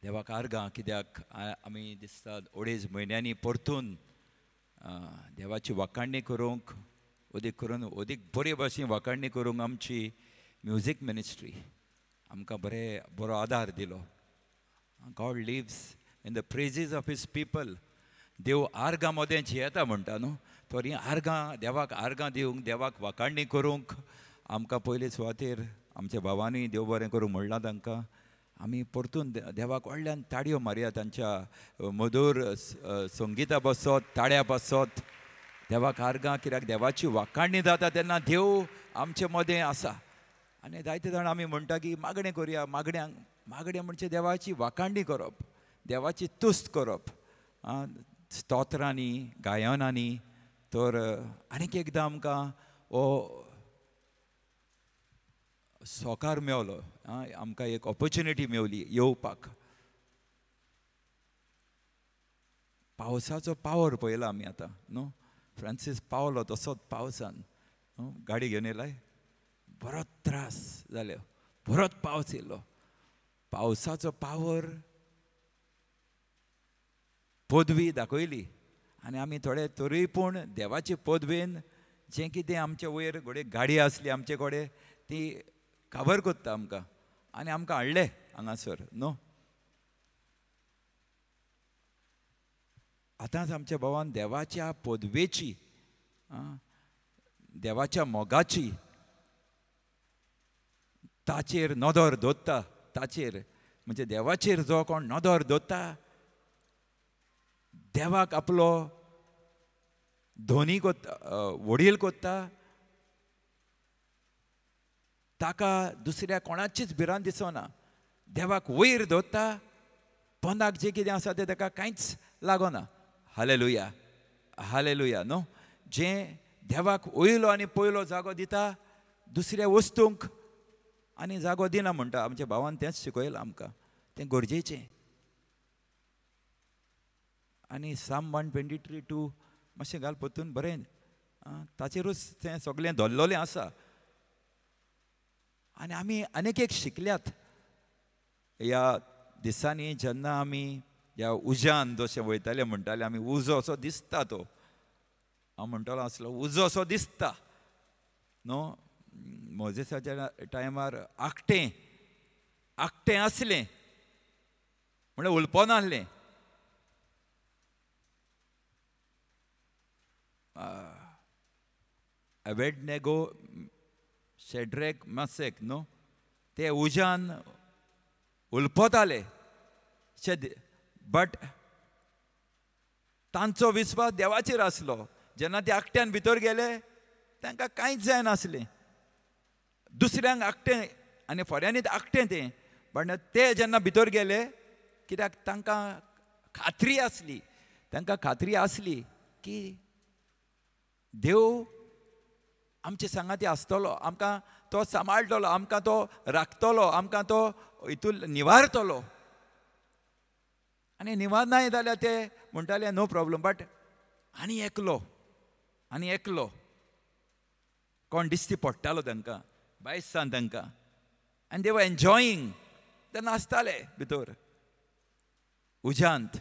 देवाक आर्गां कित्याक आमी दिसता अडेज म्हयन्यांनी परतून देवाची वाखाणणी करूंक ओदीक बरे भाशेन वाखाणणी करूंक आमची म्युजीक मिनिस्ट्री आमकां बरो आदार दिलो. God lives in the praises of his people. देव आर्गां मोदें जियेता म्हणटा न्हू. तोरी आर्गां देवाक आर्गां दिवंक देवाक वाखाणणी करूंक आमकां पयले सुवातेर आमच्या भावांनी देव बरें करूंक म्हणलां तांकां. आमी परतून देवाक व्हडल्यान ताळयो मारया. तांच्या मधूर संगिता बसत ताळ्या बसत देवाक आर्गां. कित्याक देवाची वाखाणणी जाता तेन्ना देव आमचे मदें आसा. आनी जायते जाण आमी म्हणटा की मागणें करुया. मागणें म्हणजे देवाची वाखाणणी करप, देवाची तुस्त करप स्तोत्रांनी गायनांनी. तर आनीक एकदां आमकां हो सोकार मेवलो. आमकां एक ऑपॉर्च्युनिटी मेवली येवपाक. पावसाचो पावर पळयला आमी आतां न्हू. फ्रांसीस पावलो तसोच पावसान गाडी घेवन येयलाय. बरो त्रास जाले. बरोच पावस येयलो. पावसाचो पावर पदवी दाखयली आनी आमी थोडे तरी पूण देवाचे पदवेन जें कितें आमचे वयर घोडे गाडी आसली आमचे कडेन ती काबर कोत्ता आमकां आनी आमकां हाडले हांगासर न्हू. आतांच आमच्या भावान देवाच्या पदवेची देवाच्या मोगाची ताचेर नदर दवरता. ताचेर म्हणजे देवाचेर जो कोण नदर दवरता देवाक आपलो धोनी कोत्ता वडील कोत्ता ताका दुसऱ्या कोणाचीच भिरांत दिसना. देवाक वयर दवरता. पोंदाक जें कितें आसा तें ताका कांयच लागना. हालेलुया. हालेलुया न्हू. जें देवाक वयलो आनी पयलो जागो दिता दुसऱ्या वस्तूंक आनी जागो दिना म्हणटा. आमच्या भावान तेंच शिकयलां आमकां. तें गरजेचें. आनी साम 123:2 मातशें घाल परतून बरें. ताचेरूच तें सगळें धरलेलें आसा. आनी आमी आनीक एक शिकल्यात ह्या दिसांनी जेन्ना आमी ह्या उज्यान जशें वयताले म्हणटाले आमी उजो असो दिसता. तो हांव म्हणटलो आसलो उजो असो दिसता न्हू. मोजेसाच्या टायमार आकटें आसलें म्हणल्यार उलपो नासलें. अबेदनेगो शेड्रेक मेशक न्हू ते उज्यान उलपताले. बट तांचो विस्वास देवाचेर आसलो. जेन्ना ते आकट्यान भितर गेले तांकां कांयच जायनासलें. दुसऱ्यांक आकटें आनी फोड्यांनीच आकटें तें. पण ते जेन्ना भितर गेले कित्याक तांकां खात्री आसली. तांकां खात्री आसली की देव आमचे सांगाती आसतलो. आमकां तो सांबाळटलो. आमकां तो राखतलो. आमकां तो हितून निवारतलो. आनी निवारनाय जाल्यार ते म्हणटाले नो प्रॉब्लम. बट आनी एकलो कोण दिश्टी पडटालो तांकां बायसान तांकां. आनी दे वर एन्जॉयींग. ते नाचताले भितर उज्यांत.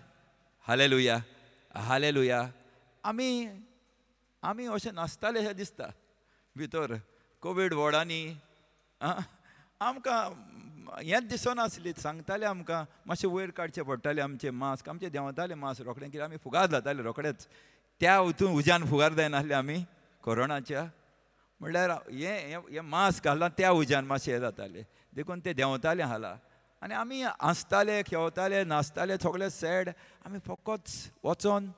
हालेलुया. हालेलुया. आमी अशें नाचताले अशें दिसता भितर. कोवीड वॉर्डांनी आमकां हेंच दिसनासली. सांगताले आमकां मातशें वयर काडचें पडटालें आमचें मास्क. आमचें देंवतालें मास्क रोखडें. कित्याक आमी फुगार जाताले रोखडेंच. त्या हितून उज्यान फुगार जायनासले आमी कोरोनाच्या. म्हणल्यार हे मास्क घालना त्या उज्यान मातशें हें जातालें देखून ते देंवतालें हालां. आनी आमी हांसताले खेळताले नाचताले सगळे सॅड. आमी फकत वचोन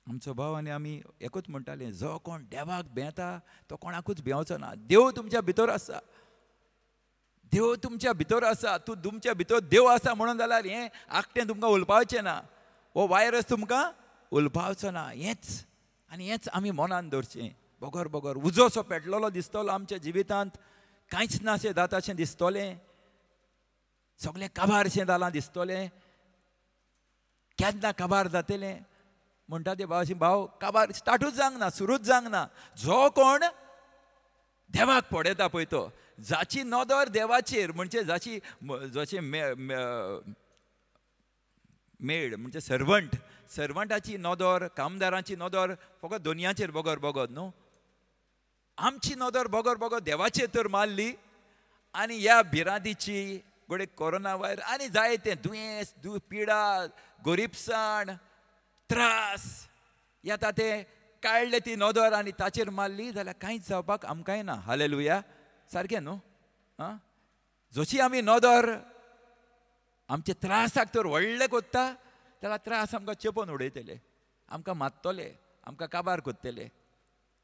आमचो भाव आनी आमी एकूच म्हणटाले, जो कोण देवाक भियेता तो कोणाकूच भियोवचो ना. देव तुमच्या भितर आसा, देव तुमच्या भितर आसा. तूं तुमच्या भितर देव आसा म्हणून जाल्यार हें आखटें तुमकां उलपावचें ना, हो वायरस तुमकां उलपावचो ना. हेंच आनी हेंच आमी मनान दवरचें. बोगोर बोगोर उजोसो पेटलेलो दिसतलो आमच्या जिवितांत, कांयच नाशें जाताशें दिसतलें, सगळें काबारशें जालां दिसतलें. केन्ना काबार जातलें म्हणटा ते भाव काबार स्टार्टूच जावंक ना, सुरूच जावंक ना. जो कोण देवाक पडयता पळय तो, जाची नदर देवाचेर म्हणजे जशें मेड म्हणजे सर्वंटाची नदर, कामदारांची नदर फकत दोनयांचेर बोगोर बोगोर न्हू. आमची नदर बोगोर बोगोर देवाचेर तर मारली आनी ह्या भिरांतीची गोडे कोरोना वायरस आनी जायते दुयेंस पिडा गरीबसाण त्रास येता ते काडले ती नदर आनी ताचेर मारली जाल्यार कांयच जावपाक आमकांय ना. हालेलुया, सारकें न्हू. जशी आमी नदर आमचे त्रासाक तर व्हडले कोत्ता जाल्यार त्रास आमकां चेपोवन उडयतले, आमकां मारतले, आमकां काबार कोत्तले.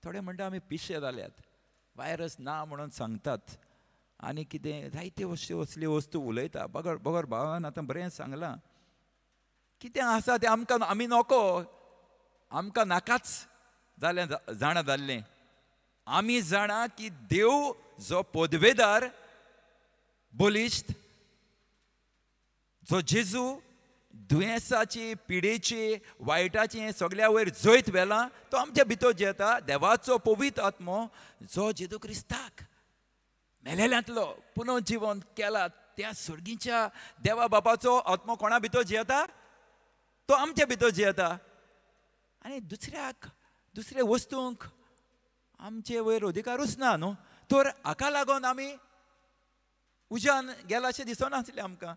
थोडे म्हणटा आमी पिशे जाल्यात, वायरस ना म्हणून सांगतात आनी कितें जायते असली वस्तू उलयता. बगर बगर भावान आतां बरें सांगलां, कितें आसा तें आमकां आमी नोको, आमकां नाकाच जालें जाणा जाल्लें. आमी जाणा की देव जो पदवेदार बलिश्ट, जो जेजू दुयेंसाची पिडेची वायटाची सगळ्या वयर जैत व्हेला, तो आमच्या भितर जेता. देवाचो पवित्र आत्मो जो जेजू क्रिस्ताक मेलेल्यांतलो पुनर्जीवन केला, त्या सर्गीच्या देवा बापाचो आत्मो कोणा भितर जेता, तो आमच्या भितर जेता. आनी दुसऱ्या वस्तूंक आमचे वयर अधिकारूच ना न्हू. तर हाका लागून आमी उज्यान गेला अशें दिसनासलें आमकां.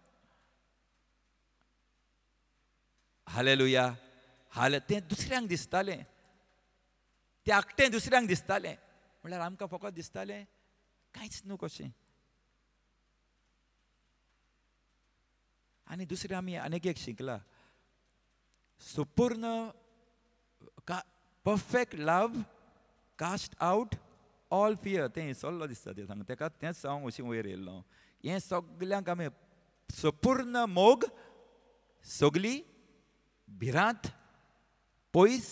हालेलुया. तें दुसऱ्यांक दिसतालें, तें आखटें दुसऱ्यांक दिसतालें, म्हळ्यार आमकां फकत दिसतालें कांयच न्हू कशें. आनी दुसरें आमी आनीक एक शिकला, संपूर्ण perfect love cast out all fear. तें इसरलो दिसता तें सांग, तेका तेंच सांग अशें वयर येयल्लो. हें सगल्यांक आमी संपूर्ण मोग, सगली भिरांत पयस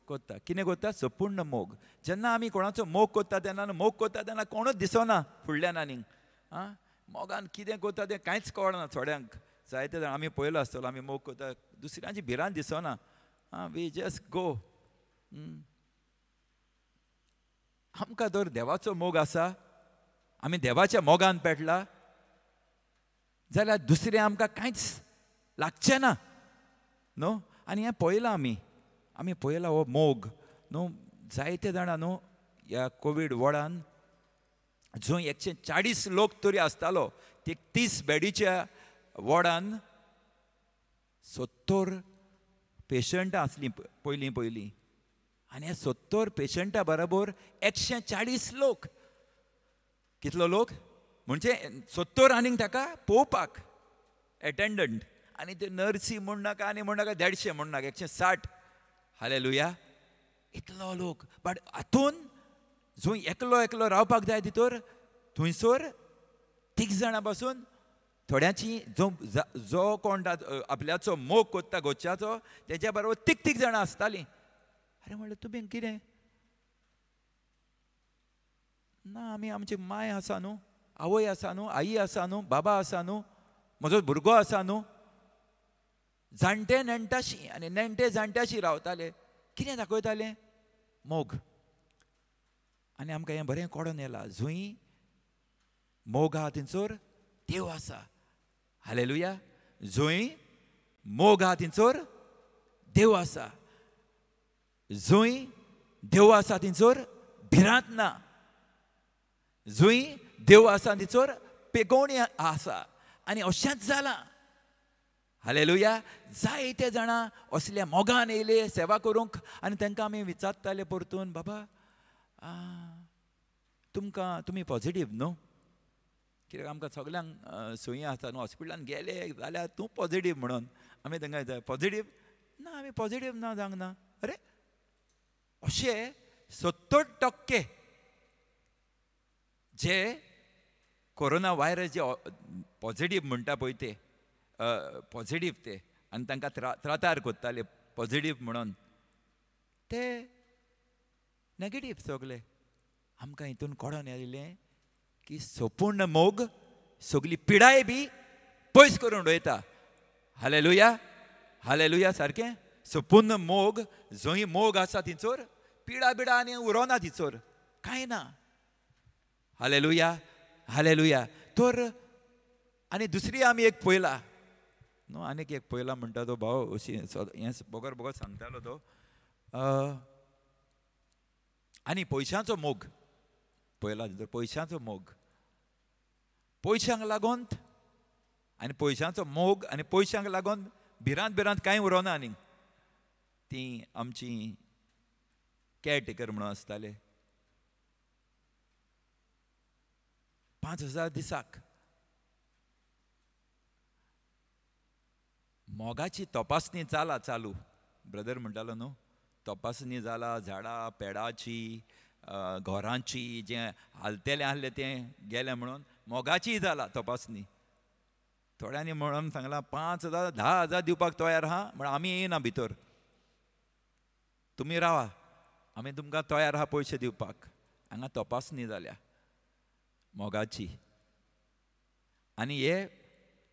कोत्ता. कितें कोत्ता? संपूर्ण मोग. जेन्ना आमी कोणाचो मोग कोत्ता तेन्ना कोणूच दिसना फुडल्यान आनीक. मोगान कितें कोत्ता तें कांयच कळना थोड्यांक. जायते जाण आमी पळयलो आसतलो, आमी मोग कोत्ता, दुसऱ्यांची भिरांत दिसना. We just go. आमकां जर देवाचो मोग आसा, आमी देवाच्या मोगान पेटला जाल्यार दुसरें आमकां कांयच लागचें ना न्हू. आनी हें पळयलां आमी पळयलां हो मोग न्हू. जायते जाणां न्हू ह्या कोवीड वॉर्डान जंय 140 लोक तरी आसतालो, 30 बेडीच्या वॉर्डान 70 पेशंटां आसलीं पयलीं. आनी ह्या 70 पेशंटां बरोबर 140 लोक. कितलो लोक म्हणजे 70 आनीक ताका पळोवपाक एटेंडंट, आनी ते नर्सी म्हण नाका आनी म्हण नाका 150 म्हण नाका 160. हालेलुया. इतलो लोक. बट हातून जंय एकलो रावपाक जाय तितूर थंयसर 3 जाणां बसून थोड्यांची जो कोण आपल्याचो मोग कोत्ता गोच्याचो तेज्या बरोबर 3 जाणां आसतालीं. अरे म्हणलें तुमी कितें ना, आमी आमची माय आसा न्हू, आवय आसा न्हू, आई आसा न्हू, बाबा आसा न्हू, म्हजो भुरगो आसा न्हू. जाणटे नेणटाशी आनी नेणटे जाणट्याशी रावताले. कितें दाखयतालें? मोग. आनी आमकां हें बरें कळोन येलां, जंय मोग आहा थंयसर देव आसा. हालेलुया. जंय मोग आहा थंयसर देव आसा. जंय देव आसा थंयसर भिरांत ना. जंय देव आसा थंयसर पेगोवणी आसा. आनी अशेंच जालां. हालेलुया. जायते जाणां असल्या मोगान येयले सेवा करूंक. आनी तांकां आमी विचारताले परतून, बाबा तुमी पॉझिटीव न्हू? कित्याक आमकां सगल्यांक सोयी आसता न्हू. हॉस्पिटलान गेले जाल्यार तूं पॉझिटीव म्हणून आमी तांकां विचारता पॉझिटीव ना, आमी पॉझिटीव ना जावंक ना. अरे अशे 70% जे कोरोना व्हायरस जे पॉझिटिव्ह म्हणटा पळय ते पॉझिटिव्ह ते आनी तांकां त्रातार कोत्ताले पॉझिटिव्ह म्हणून ते नेगेटिव्ह सगळे आमकां हितून कळोन येयलें की संपूर्ण मोग सगली पिडाय बी पयस करून उडयता. हालेलुया हालेलुया सारकें. संपूर्ण मोग जंय मोग आसा थिंचोर पिडा बिडा आनी उरोना थिंचोर कांय ना. हालेलुया हालेलुया. तर आनी दुसरी आमी एक पळयला न्हू आनीक एक पळयला म्हणटा तो भाव अशी हें बोगोर बोगोर सांगतालो तो आनी पयशांचो मोग पळयला पयशांचो मोग पयशांक लागून आनी पयशांचो मोग आनी पयशांक लागून भिरांत भिरांत कांय उरोना आनीक. ती आमची कॅरटेकर म्हणून आसताले 5,000 दिसाक मोगाची तपासणी जाला चालू. ब्रदर म्हणटालो न्हू तपासणी जाला झाडां पेडाची घरांची जें हालतेलें आसलें तें गेलें म्हणून मोगाची जाला तपासणी. थोड्यांनी म्हणून सांगलां 5,000 10,000 दिवपाक तयार आहा म्हण आमी येयना भितर तुमी रावा आमी तुमकां तयार आहा पयशे दिवपाक. हांगा तपासणी जाल्या मोगाची आनी हे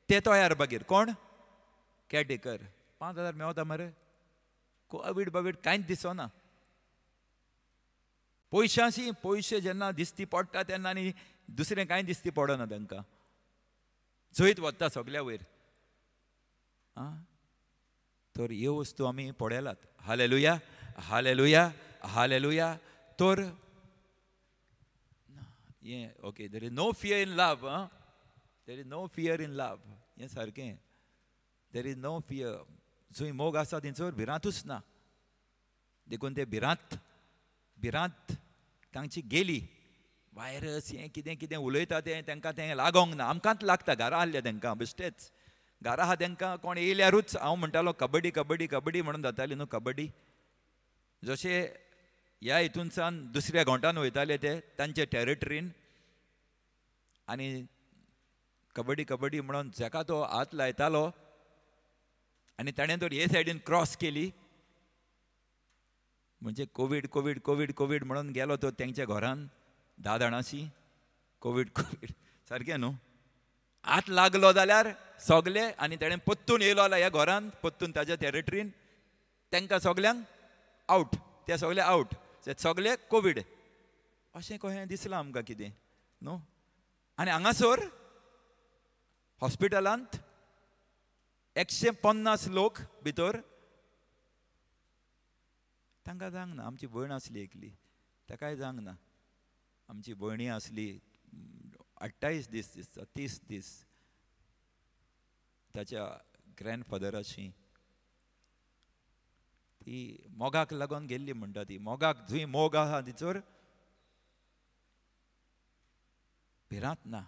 ते तयार बागेर कोण कॅरटेकर 5,000 मेवता मरे. कोवीड बावीड कांयच दिसना. पयशांची पयशे जेन्ना दिसती पडटा तेन्ना आनी दुसरें कांय दिसती पडना तांकां. जैत वता सगल्या वयर. तर ह्यो वस्तू आमी पळयलात. हालेलुया हालेलुया हालेलुया. तर हें okay there is no fear in love. There is no fear in love. हें सारकें. There is no fear. जंय मोग आसा थंयसर भिरांतूच ना. देखून ते भिरांत भिरांत तांची गेली व्हायरस हें कितें कितें उलयता तें तांकां तें लागोंक ना. आमकांच लागता घरा आहले तांकां बेश्टेच. घरा आहा तांकां कोण येयल्यारूच हांव म्हणटालो कबड्डी कबड्डी कबड्डी म्हणून जाताली न्हू कबड्डी. जशे ह्या हितूनसान दुसऱ्या गोंठान वयताले ते तांचे टॅरिटरीन आनी कबड्डी कबड्डी म्हणून जाका तो हात लायतालो आनी ताणें तर हे सायडीन क्रॉस केली म्हणजे कोवीड कोवीड कोवीड कोवीड म्हणून गेलो तो तेंच्या घरान 10 जाणांची कोवीड कोवीड सारकें न्हू. हात लागलो जाल्यार सगले आनी ताणें पत्तून येयलो जाल्यार ह्या घरान पत्तून ताच्या टॅरिटरीन तांकां सगल्यांक आवट. ते सगळे आवट सगळे कोवीड अशें कशें दिसलां आमकां कितें न्हू. आनी हांगासर हॉस्पिटलांत 150 लोक भितर तांकां जावंक ना. आमची भयण आसली एकली ताकाय जावंक ना. आमची भयणी आसली 28 दीस दिसता 30 दीस ताच्या ग्रँडफादराची ती मोगाक लागून गेल्ली म्हणटा ती. मोगाक जंय मोग आहा तिचोर भिरांत ना.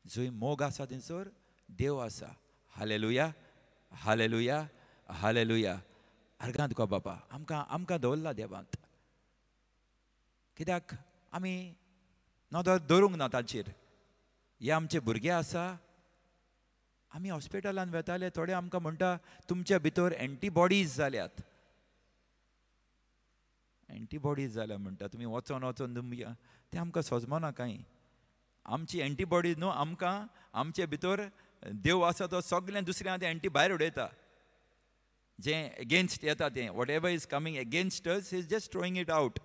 जंय मोग आसा थंयसर देव आसा. Hallelujah hallelujah hallelujah. आर्गां तुका बाबा आमकां आमकां दवरला देवांत. कित्याक आमी नदर दवरूंक ना ताचेर. हे आमचे भुरगे आसा. आमी हॉस्पिटलान वेताले थोडे आमकां म्हणटा तुमच्या भितर एंटीबॉडीज जाल्यात. एंटीबॉडीज जाल्या म्हणटा तुमी वचोन वचोन तुमकां तें आमकां सोजमना कांय. आमची एंटीबॉडीज न्हू आमकां आमचे भितर देव आसा तो सगळें दुसऱ्यां तें एंटी भायर उडयता. जें एगेन्स्ट येता तें what ever is coming against us is just throwing it out.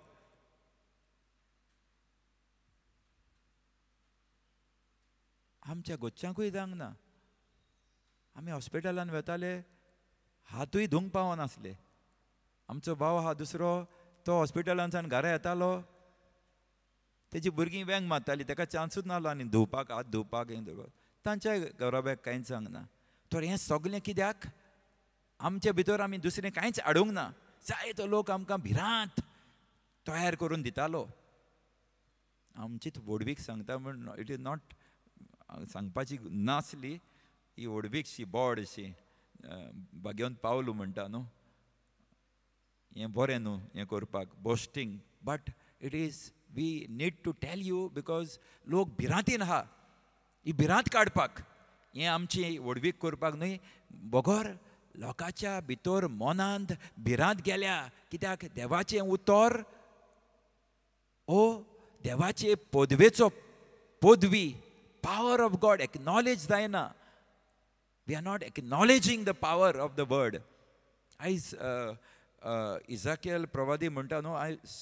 आमच्या गोच्च्यांकूय जावंक ना. आमी हॉस्पिटलान वेताले हातूय धुवंक पावनासले. आमचो भाव आहा दुसरो तो हॉस्पिटलांतल्यान घरा येतालो तेजी भुरगीं वेंग मारतालीं ताका चान्सूच नासलो आनी धुवपाक हात धुवपाक हें धुवपाक. तांच्या घराब्याक कांयच सांगना. तर हें सगलें कित्याक आमचे भितर आमी दुसरें कांयच हाडूंक ना. जायतो लोक आमकां भिरांत तयार करून दितालो. आमचीच व्हडवीक सांगता म्हण इट इज नॉट सांगपाची नासली. ही व्हडवीकशी बोड अशी बागेवन पावलो म्हणटा न्हू. हें बरें न्हू हें करपाक boasting, but it is we need to tell you because लोक भिरांतीन आहा. ही भिरांत काडपाक हें आमची व्हडवीक करपाक न्हय, बगोर लोकांच्या भितर मनांत भिरांत गेल्या. कित्याक देवाचें उतर ओ देवाचे पदवेचो पदवी power of God acknowledge जायना. We are not acknowledging the power of the word. आयज इजाकेल प्रवादी म्हणटा न्हू, आयज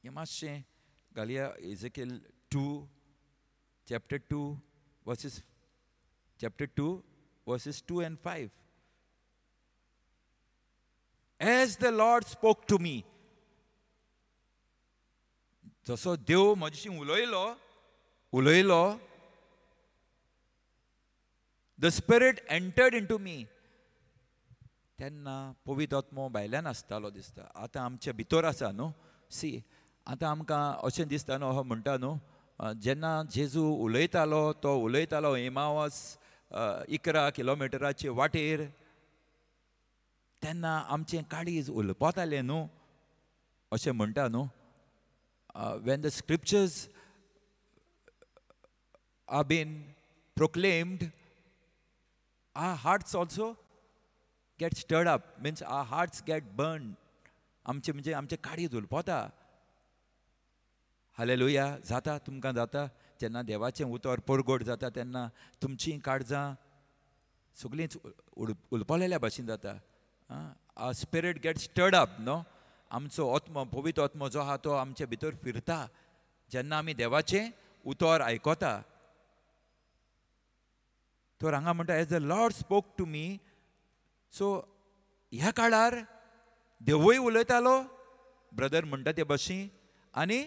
हें मातशें घालया. इजाकेल 2 chapter 2 verses 2 and 5. As the Lord spoke to me, जसो देव म्हजेशी उलयलो, the spirit entered into me. तेन्ना पवित्र आत्मो भायल्यान आसतालो दिसता. आतां आमच्या भितर आसा न्हू. सी आतां आमकां अशें दिसता न्हू, हो म्हणटा न्हू, जेन्ना जेजू उलयतालो एमावस 11 किलोमिटराचे वाटेर, तेन्ना आमचें काळीज उलपतालें न्हू, अशें म्हणटा न्हू. When the scriptures are being proclaimed, our hearts also get stirred up, means our hearts get burned. आमचे म्हणजे आमचे काळीज उलपता. हालेलुया. जाता तुमकां जाता जेन्ना देवाचें उतर परगोड जाता तेन्ना तुमचीं काळजां सगळींच उलपलेल्या भाशेन जाता. our spirit gets stirred up, न्हू. आमचो आत्मो, पवित्र आत्मो जो आहा तो आमचे भितर फिरता जेन्ना आमी देवाचें उतर आयकता. तो हांगा म्हणटा as the Lord spoke to me. So ह्या काळार देवूय उलयतालो, ब्रदर म्हणटा ते भाशेन, आनी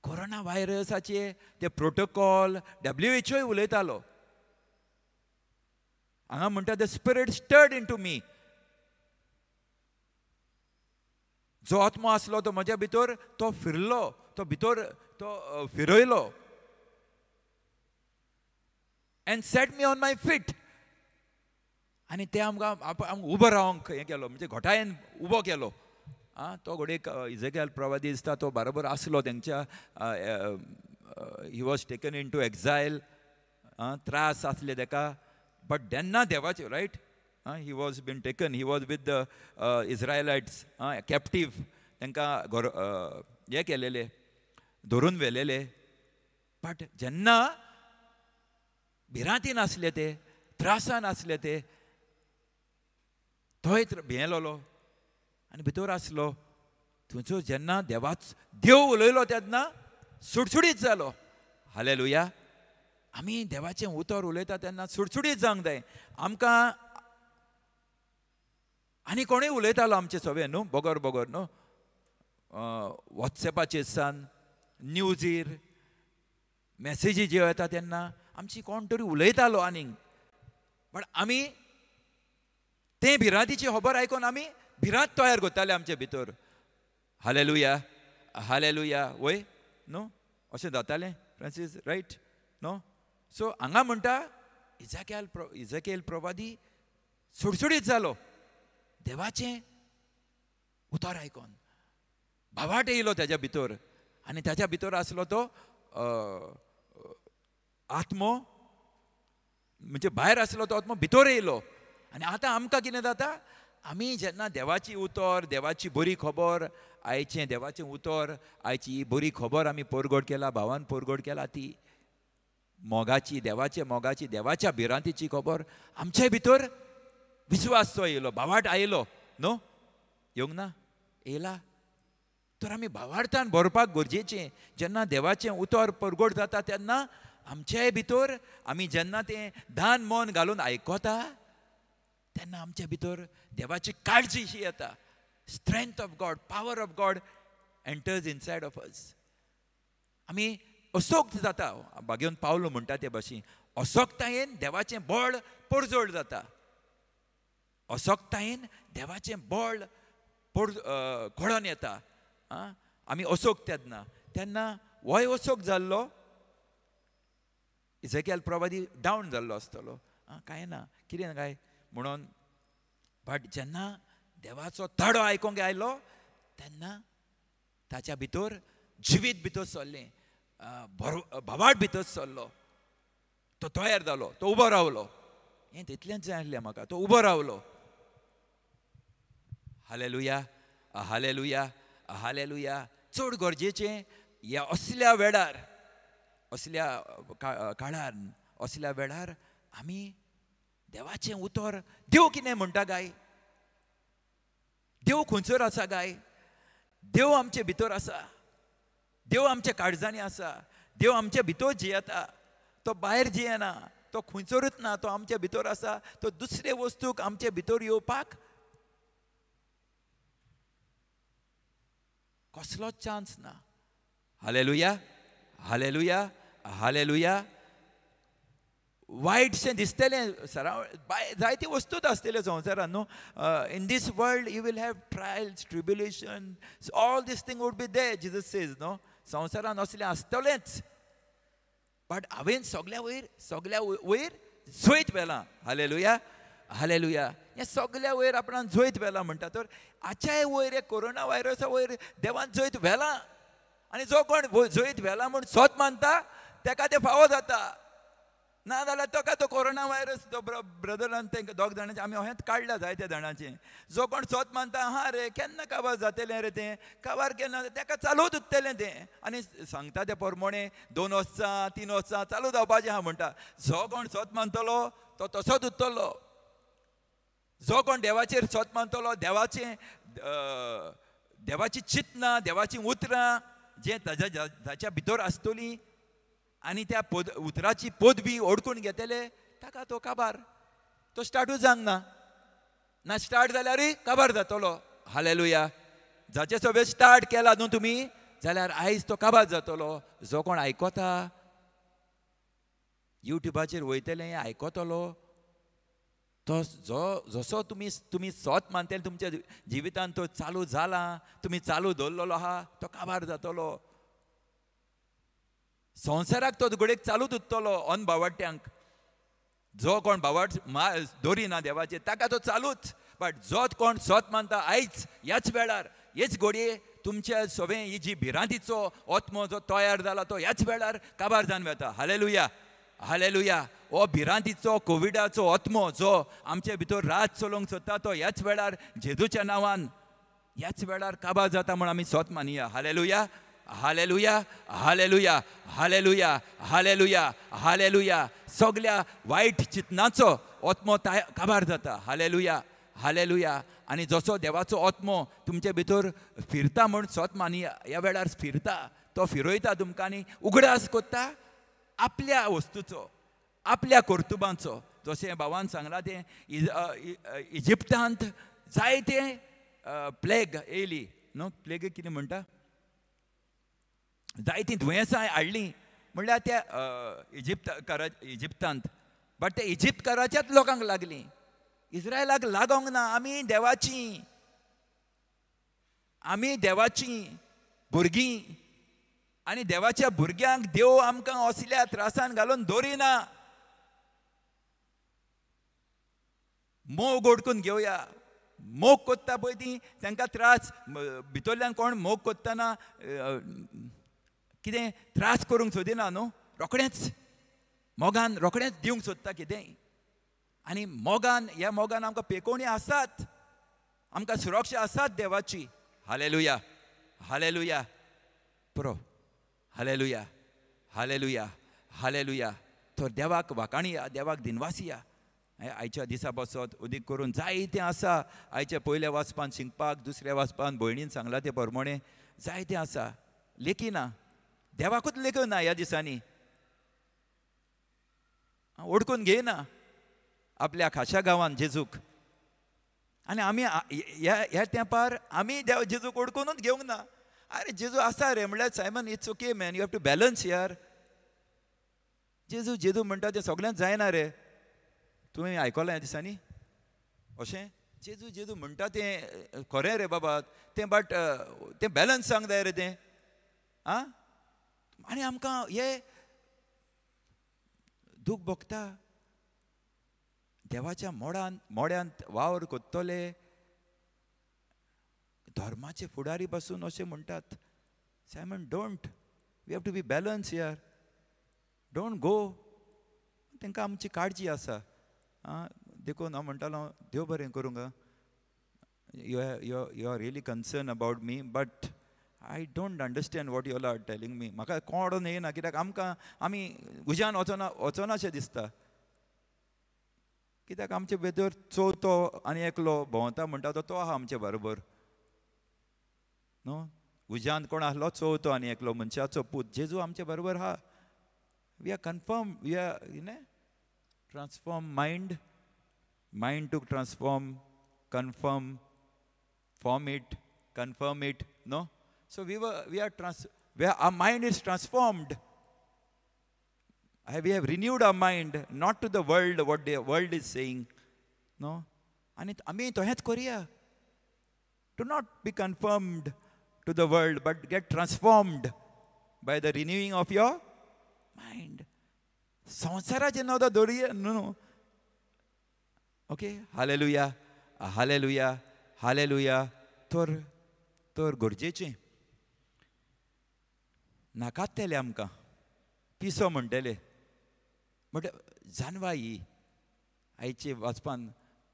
कोरोना व्हायरसाचे ते प्रोटोकॉल WHO उलयतालो. हांगा म्हणटा the spirit stirred into me. जो आत्मो आसलो तो म्हज्या भितर तो फिरलो, तो भितर तो फिरयलो. And set me on my feet. आनी ते आमकां उबो रावंक हें केलो, म्हणजे घोटायेन उबो केलो. तो घोडेक इजेकियल प्रवादी दिसता तो बरोबर आसलो तेंच्या. He was taken into exile. त्रास आसले तेका, बट जेन्ना देवाचे right he was been taken, he was with the Israelites captive. तांकां हे केलेले, धरून व्हेलेले. बट जेन्ना भिरांतीन आसले ते, त्रासान आसले ते, थंय भियेलोलो आनी भितर आसलो. थंयचो जेन्ना देव उलयलो तेन्ना सुटसुडीत जालो. हालेलुया. आमी देवाचें उतर उलयता तेन्ना सुटसुडीत जावंक जाय. आमकां आनी कोणूय उलयतालो आमचे सवे न्हू, बोगोर न्हू, वॉट्सॅपाचेर सान, न्यूजीर मॅसेजी ज्यो येता तेन्ना आमची कोण तरी उलयतालो आनीक. बट आमी ते भिरांतीची खबर आयकून आमी भिरांत तयार करताले आमचे भितर. हालेलुया. हालेलुया. वय न्हू, अशें जातालें फ्रांसीस, रायट न्हू. सो हांगा म्हणटा इजेकियल प्रवादी सुडसुडीत जालो देवाचें उतर आयकून. भावाट येयलो तेज्या भितर, आनी ताच्या भितर आसलो तो आत्मो, म्हणजे भायर आसलो तो आत्मो भितर येयलो. आनी आतां आमकां कितें जाता, आमी जेन्ना देवाची उतर, देवाची बरी खबर, आयचें देवाचें उतर, आयची ही बरी खबर आमी परगट केला, भावान परगट केला, ती मोगाची, देवाच्या मोगाची, देवाच्या भिरांतीची खबर आमचे भितर विश्वास जो येयलो, भावार्थ आयलो न्हू, येवंक ना, येयला. तर आमी भावार्थान भरपाक गरजेचें. जेन्ना देवाचें उतर परगट जाता तेन्ना आमचे भितर आमी जेन्ना तें धान मन घालून आयकता तेन्ना आमचे भितर देवाची काळजी शी येता. Strength of God, power of God enters inside of us. आमी असोक्त जाता, भाग्योन पावलो म्हणटा ते भाशेन, असोक्तायेन देवाचें बळ परजोड जाता. असोक्तायेन देवाचें बळ घडोवन येता. आमी असोक तेन्ना वय असोक जाल्लो इजेकियल प्रवादी डावन जाल्लो आसतलो. कांय ना, कितें काय म्हणून बट जेन्ना देवाचो तडो आयकोंक आयलो तेन्ना ताच्या भितर जिवीत भितर सरलें, भवाट भितर सरलो, तो तयार जालो, तो उबो रावलो. हें तितलेंच जाय आसलें म्हाका, तो उबो रावलो. Hallelujah, hallelujah, hallelujah. चड गरजेचें ह्या असल्या वेळार, असल्या काळार, असल्या वेळार आमी देवाचें उतर, देव कितें म्हणटा काय, देव खंयसर आसा काय, देव आमचे भितर आसा, देव आमच्या काळजांनी आसा, देव आमच्या भितर जियेता, तो भायर जियेना, तो खंयसरूच ना, तो आमच्या भितर आसा. तो दुसरे वस्तूक आमचे भितर येवपाक कसलोच चान्स ना. Hallelujah, hallelujah, hallelujah. वायटशें दिसतलें सराव जायती वस्तूच आसतल्यो संवसारान न्हू. In this world you will have trials, tribulation, all this thing would be there, Jesus says न्हू. संवसारान असलें आसतलेंच. बट हांवें सगल्या वयर जैत व्हेलां. Hallelujah, hallelujah. हें सगल्या वयर आपणान जैत व्हेलां म्हणटा तर आजच्याय वयर हे कोरोना व्हायरसा वयर देवान जैत व्हेलां. आनी जो कोण जैत व्हेलां म्हूण स्वत मानता ताका तें फावो जाता. ना जाल्यार ताका तो कोरोना व्हायरस तो ब्रदरान तेंकां दोग जाणांचें आमी अशेंच काडला जायत्या जाणांचें. जो कोण स्वत मानता हा रे केन्ना काबार जातलें रे तें, काबार केन्ना ताका चालूच उरतलें तें. आनी सांगता ते प्रमाणे 2 वर्सां 3 वर्सां चालू जावपाचें आहा म्हणटा. जो कोण स्वत मानतलो तो तसोच उरतलो. जो कोण देवाचेर स्वत मानतलो, देवाची चिंतना, देवाची उतरां जे ताच्या भितर आसतलीं आनी त्या उतराची पदवी ओडकून घेतले ताका तो काबार, तो स्टार्टूच जावंक ना स्टार्ट जाल्यारूय काबार जातलो. हालेलुया. जाचे सगळे स्टार्ट केला न्हू तुमी जाल्यार आयज तो काबार जातलो. जो कोण आयकता युट्यूबाचेर वयतले आयकतलो तो जसो तुमी स्वत मानतले तुमच्या जिवितांत तो चालू जाला, तुमी चालू दवरलेलो आहा, तो काबार जातलो. संवसाराक तो घडयेक चालूच उरतलो. अनभावाट्यांक जो कोण भावाट दवरिना देवाचेर ताका तो चालूच. बट जो कोण स्वत मानता आयज ह्याच वेळार हेच घडये तुमच्या सगळें ही जी भिरांतीचो आत्मो जो तयार जाला तो ह्याच वेळार काबार जावन वता. Hallelujah, hallelujah. हो भिरांतीचो कोविडाचो आत्मो जो आमचे भितर राज चलोवंक सोदता तो ह्याच वेळार जेजूच्या नांवान ह्याच वेळार काबार जाता म्हूण आमी स्वत मानया. Hallelujah, hallelujah, hallelujah, hallelujah, hallelujah, hallelujah. सगल्या वायट चिंतनाचो आत्मो काबार जाता. Hallelujah, hallelujah. आनी जसो देवाचो आत्मो तुमचे भितर फिरता म्हूण स्वत मानया. ह्या वेळार फिरता, तो फिरयता तुमकां आनी उगडास कोत्ता आपल्या वस्तूचो, आपल्या कर्तुबांचो. जशें भावान सांगलां तें इजिप्तांत जायते प्लेग येयली न्हू. प्लेग कितें म्हणटा, जायतीं दुयेंसां हाडलीं म्हणल्यार त्या इजिप्तांत. बट ते इजिप्तकाराच्याच लोकांक लागलीं, इस्रायलाक लागोंक ना. आमी देवाचीं भुरगीं आनी देवाच्या भुरग्यांक देव आमकां असल्या त्रासान घालून दवरिना. मोग ओडकून घेवया. मोग कोत्ता पळय ती तांकां त्रास भितरल्यान कोण मोग कोत्तना कितें त्रास करूंक सोदिना न्हू. रोखडेंच मोगान रोखडेंच दिवंक सोदता कितेंय. आनी ह्या मोगान आमकां पेकोवणी आसात, आमकां सुरक्षा आसात देवाची. Hallelujah, hallelujah. पुरो हालेलुया, हालेलुया, हालेलुया. तो देवाक वाकाणी या, देवाक दिनवासी या. आयच्या दिसा बसत उदीक करून जायतें आसा. आयच्या पयल्या वाचपान शिंकपाक, दुसऱ्या वाचपान भयणीन सांगलां ते प्रमाणे जायतें आसा. लेखिना देवाकूच लेखना ह्या दिसांनी. ओडकून घेयना आपल्या खाशा गांवांत जेजूक. आनी आमी ह्या तेंपार आमी जेजूक ओडकूनच घेवंक ना. अरे जेजू आसा रे म्हणल्यार Simon it's okay man, you have to balance here. Jezu म्हणटा तें सगळ्यांत जायना रे. तुवें आयकलां ह्या दिसांनी अशें जेजू म्हणटा तें खरें रे बाबा तें. बट तें बॅलन्स सांग जाय रे तें. आं आनी आमकां हे दूख भोगता. देवाच्या मोड्यांत वावर कोत्तोले धर्माचे फुडारी बसून अशें म्हणटात Simon don't we have to be balance here don't go तांकां आमची काळजी आसा देखून हांव म्हणटालो देव बरें करूंक you are really concern about me but I don't understand what you are telling me म्हाका कोण येना कित्याक आमकां आमी उज्यान वचनाशें दिसता कित्याक आमचे भितर चवथो आनी एकलो भोंवता म्हणटा तो आहा आमचे बरोबर न्हू उज्यान कोण आहलो चवथो आनी एकलो मनशाचो पूत जेजू आमचे बरोबर आहा we are confirm we are transform mind to transform confirm confirm it no so we are our mind is transformed we have renewed our mind not to the world what the world is saying no and ami tohet korea do not be conformed to the world but get transformed by the renewing of your mind sansara jenoda doriya no okay hallelujah hallelujah hallelujah तर गरजेचें नाकात तेले आमकां पिसो म्हणटले but जानवाय ही आयचे वाचपान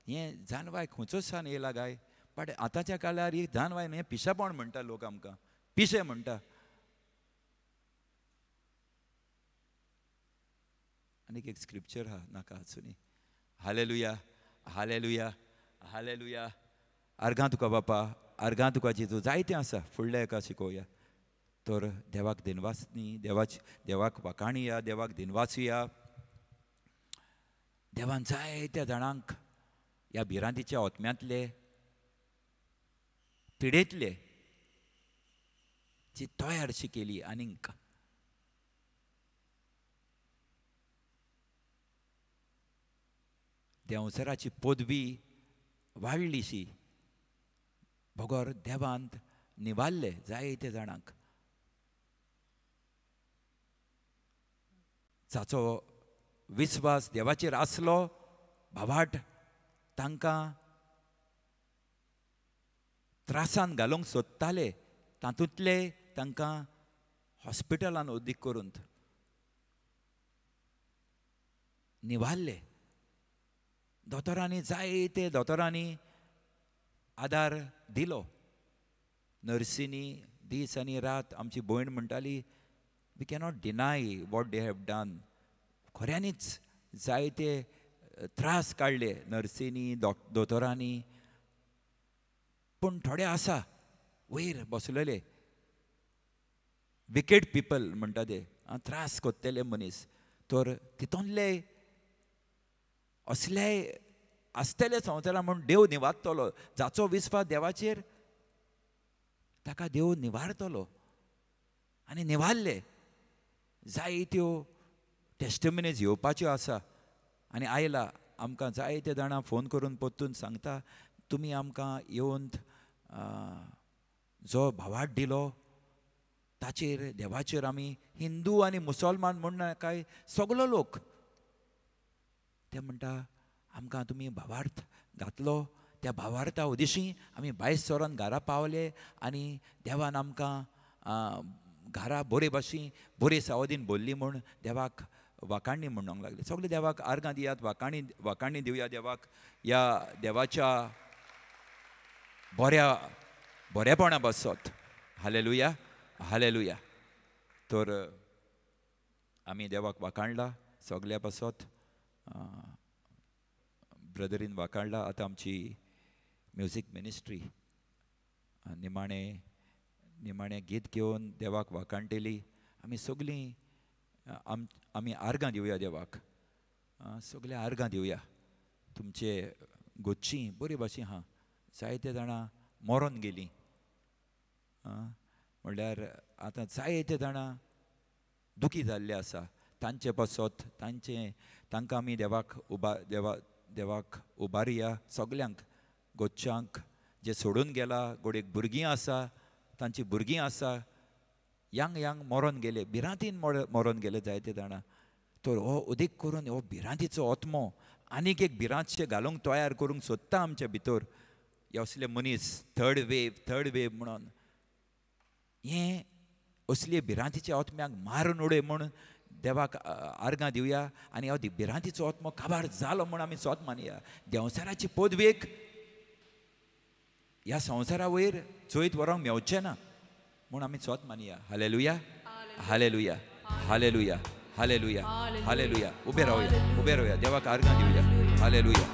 हें जानवाय खंयचो सान येयला काय बट आतांच्या काळार ही जानवाय हें पिशापण म्हणटा लोक आमकां पिशे म्हणटा आनीक एक स्क्रिप्चर आहा नाका आसुनी हालेलुया हालेलुया हालेलुया अर्गां तुका बापा अर्गां तुका जेजू जायतें आसा फुडल्या एका शिकोवया तर देवाक दिनवासनी देवाक वाकाणया देवाक दिनवासुया देवान जायत्या जाणांक ह्या भिरांतीच्या ओतम्यांतले पिडेंतले जी तयारशी केली आनीक देंवसराची पदवी वाडलीशी भोगोर देवांत निवाल्ले जायते जाणांक जाचो विस्वास देवाचेर आसलो भावाट तांकां त्रासान घालूंक सोदताले तातूंतले तांकां हॉस्पिटलान उदीक करून निवाल्ले दोतोरांनी जायते दोतोरांनी आदार दिलो नर्सीनी दीस आनी रात आमची भयण म्हणटाली we cannot deny what they have done खऱ्यांनीच जायते त्रास काडले नर्सीनी दोतोरांनी पूण थोडे आसा वयर बसलेले विकेड पीपल म्हणटा ते त्रास कोत्तेले मनीस तर तितूंतले असले आसतले संवसारान म्हूण देव निवारतलो जाचो विस्वास देवाचेर ताका देव निवारतलो आनी निवारले जायत्यो टेस्टमनीज येवपाच्यो आसा आनी आयला आमकां जायते जाणां फोन करून परतून सांगता तुमी आमकां येवन जो भावाट दिलो ताचेर देवाचेर आमी हिंदू आनी मुसलमान म्हूण काय सगलो लोक ते म्हणटा आमकां तुमी भावार्थ घातलो त्या भावार्था उदेशी आमी 22 सोरान घरा पावले आनी देवान आमकां घरा बरे भाशेन बरे सावधीन बोल्ली म्हूण देवाक वाकाणणी म्हणूंक लागले सगळे देवाक आर्गां दियात वाकाणणी दिवया देवाक ह्या देवाच्या बरेपणा बसत हालेलुया हालेलुया तर आमी देवाक वाकाणला सगल्या बसत ब्रदरीन वाकाणला आतां आमची म्युजीक मिनिस्ट्री निमाणें गीत घेवन देवाक वाकाणटेली आमी सगळीं आमी आर्गां दिवया देवाक सगळे आर्गां दिवया तुमचे गोच्ची बरी भाशेन आहा जायते जाणां मरोन गेलीं म्हणल्यार आतां जायते जाणां दुखी जाल्ले आसा तांचे पासत तांकां आमी देवाक उबारया सगल्यांक गोच्च्यांक जे सोडून गेला गोडेक भुरगीं आसा तांची भुरगीं आसा यांग मरोन गेले भिरांतीन मरोन गेले जायते जाणां तर हो उदीक करून हो भिरांतीचो ओत्मो आनीक एक भिरांतशें घालूंक तयार करूंक सोदता आमच्या भितर हे असले मनीस थर्ड वेव म्हणून हें असले भिरांतीच्या आत्म्याक मारून उडय म्हणून देवाक आर्गां दिवया आनी हांव भिरांतीचो आत्मो काबार जालो म्हूण आमी सोत मानया देंवसाराची पदवेक ह्या संवसारा वयर चोयत व्हरोंक मेवचें ना म्हूण आमी सोत मानया hallelujah hallelujah hallelujah hallelujah hallelujah उबे रावया देवाक आर्गां दिवया हालेलुया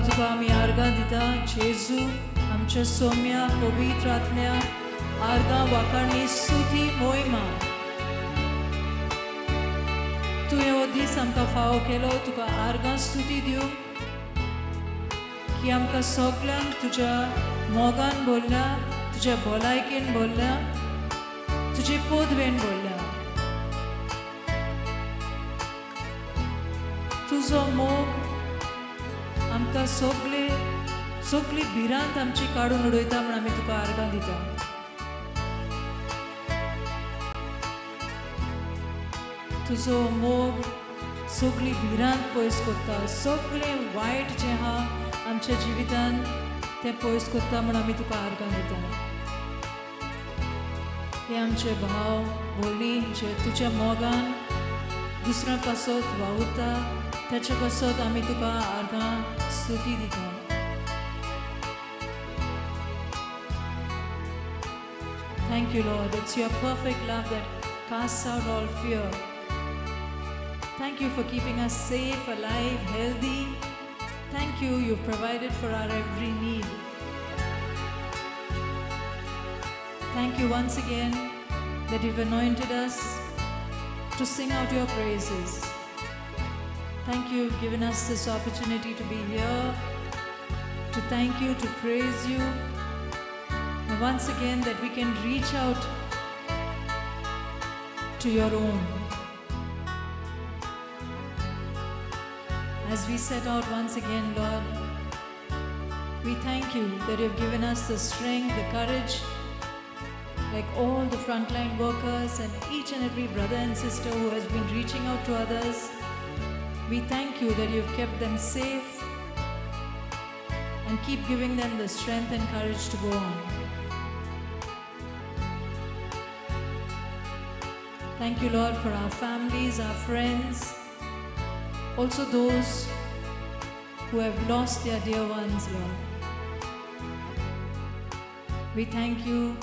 तुका आमी आर्गां दिता जेजू आमच्या सौम्या पवित्र आत्म्या आर्गां वाखाणणी स्तुती मोहिमा तुवें हो दीस आमकां फावो केलो तुका आर्गां स्तुती दिवंक की आमकां सगळ्यांक तुज्या मोगान बोल्ल्या तुज्या भलायकेन बोल्ल्या तुजे पोदवेन बोल्ल्या तुजो मोग आमकां सगळी भिरांत आमची काडून उडयता म्हण आमी तुका आर्गां दिता तुजो मोग सगळी भिरांत पयस कोत्ता सगळें वायट जें आहा आमच्या जिवितान तें पयस कोत्ता म्हण आमी तुका आर्गां दिता हे आमचे भाव भयणी जे तुज्या मोगान दुसऱ्या पासत वावुरता त्याच्या पासत आमी तुका आर्गां स्तुती दिता Thank you, Lord. It's your perfect love that casts out all fear. Thank you for keeping us safe, alive, healthy. Thank you, you've provided for our every need. Thank you once again that you've anointed us to sing out your praises. Thank you, you've given us this opportunity to be here, to thank you, to praise you. And once again that we can reach out to your own. As we set out once again, Lord, we thank you that you've given us the strength, the courage, like all the frontline workers and each and every brother and sister who has been reaching out to others. We thank you that you've kept them safe and keep giving them the strength and courage to go on. Thank you, Lord, for our families, our friends, also those who have lost their dear ones, Lord. We thank you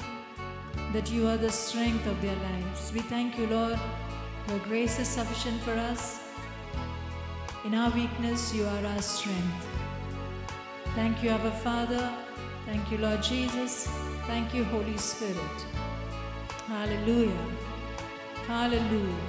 that you are the strength of their lives. We thank you, Lord, your grace is sufficient for us. In our weakness, you are our strength. Thank you, Abba Father. Thank you, Lord Jesus. Thank you, Holy Spirit. Hallelujah. Hallelujah.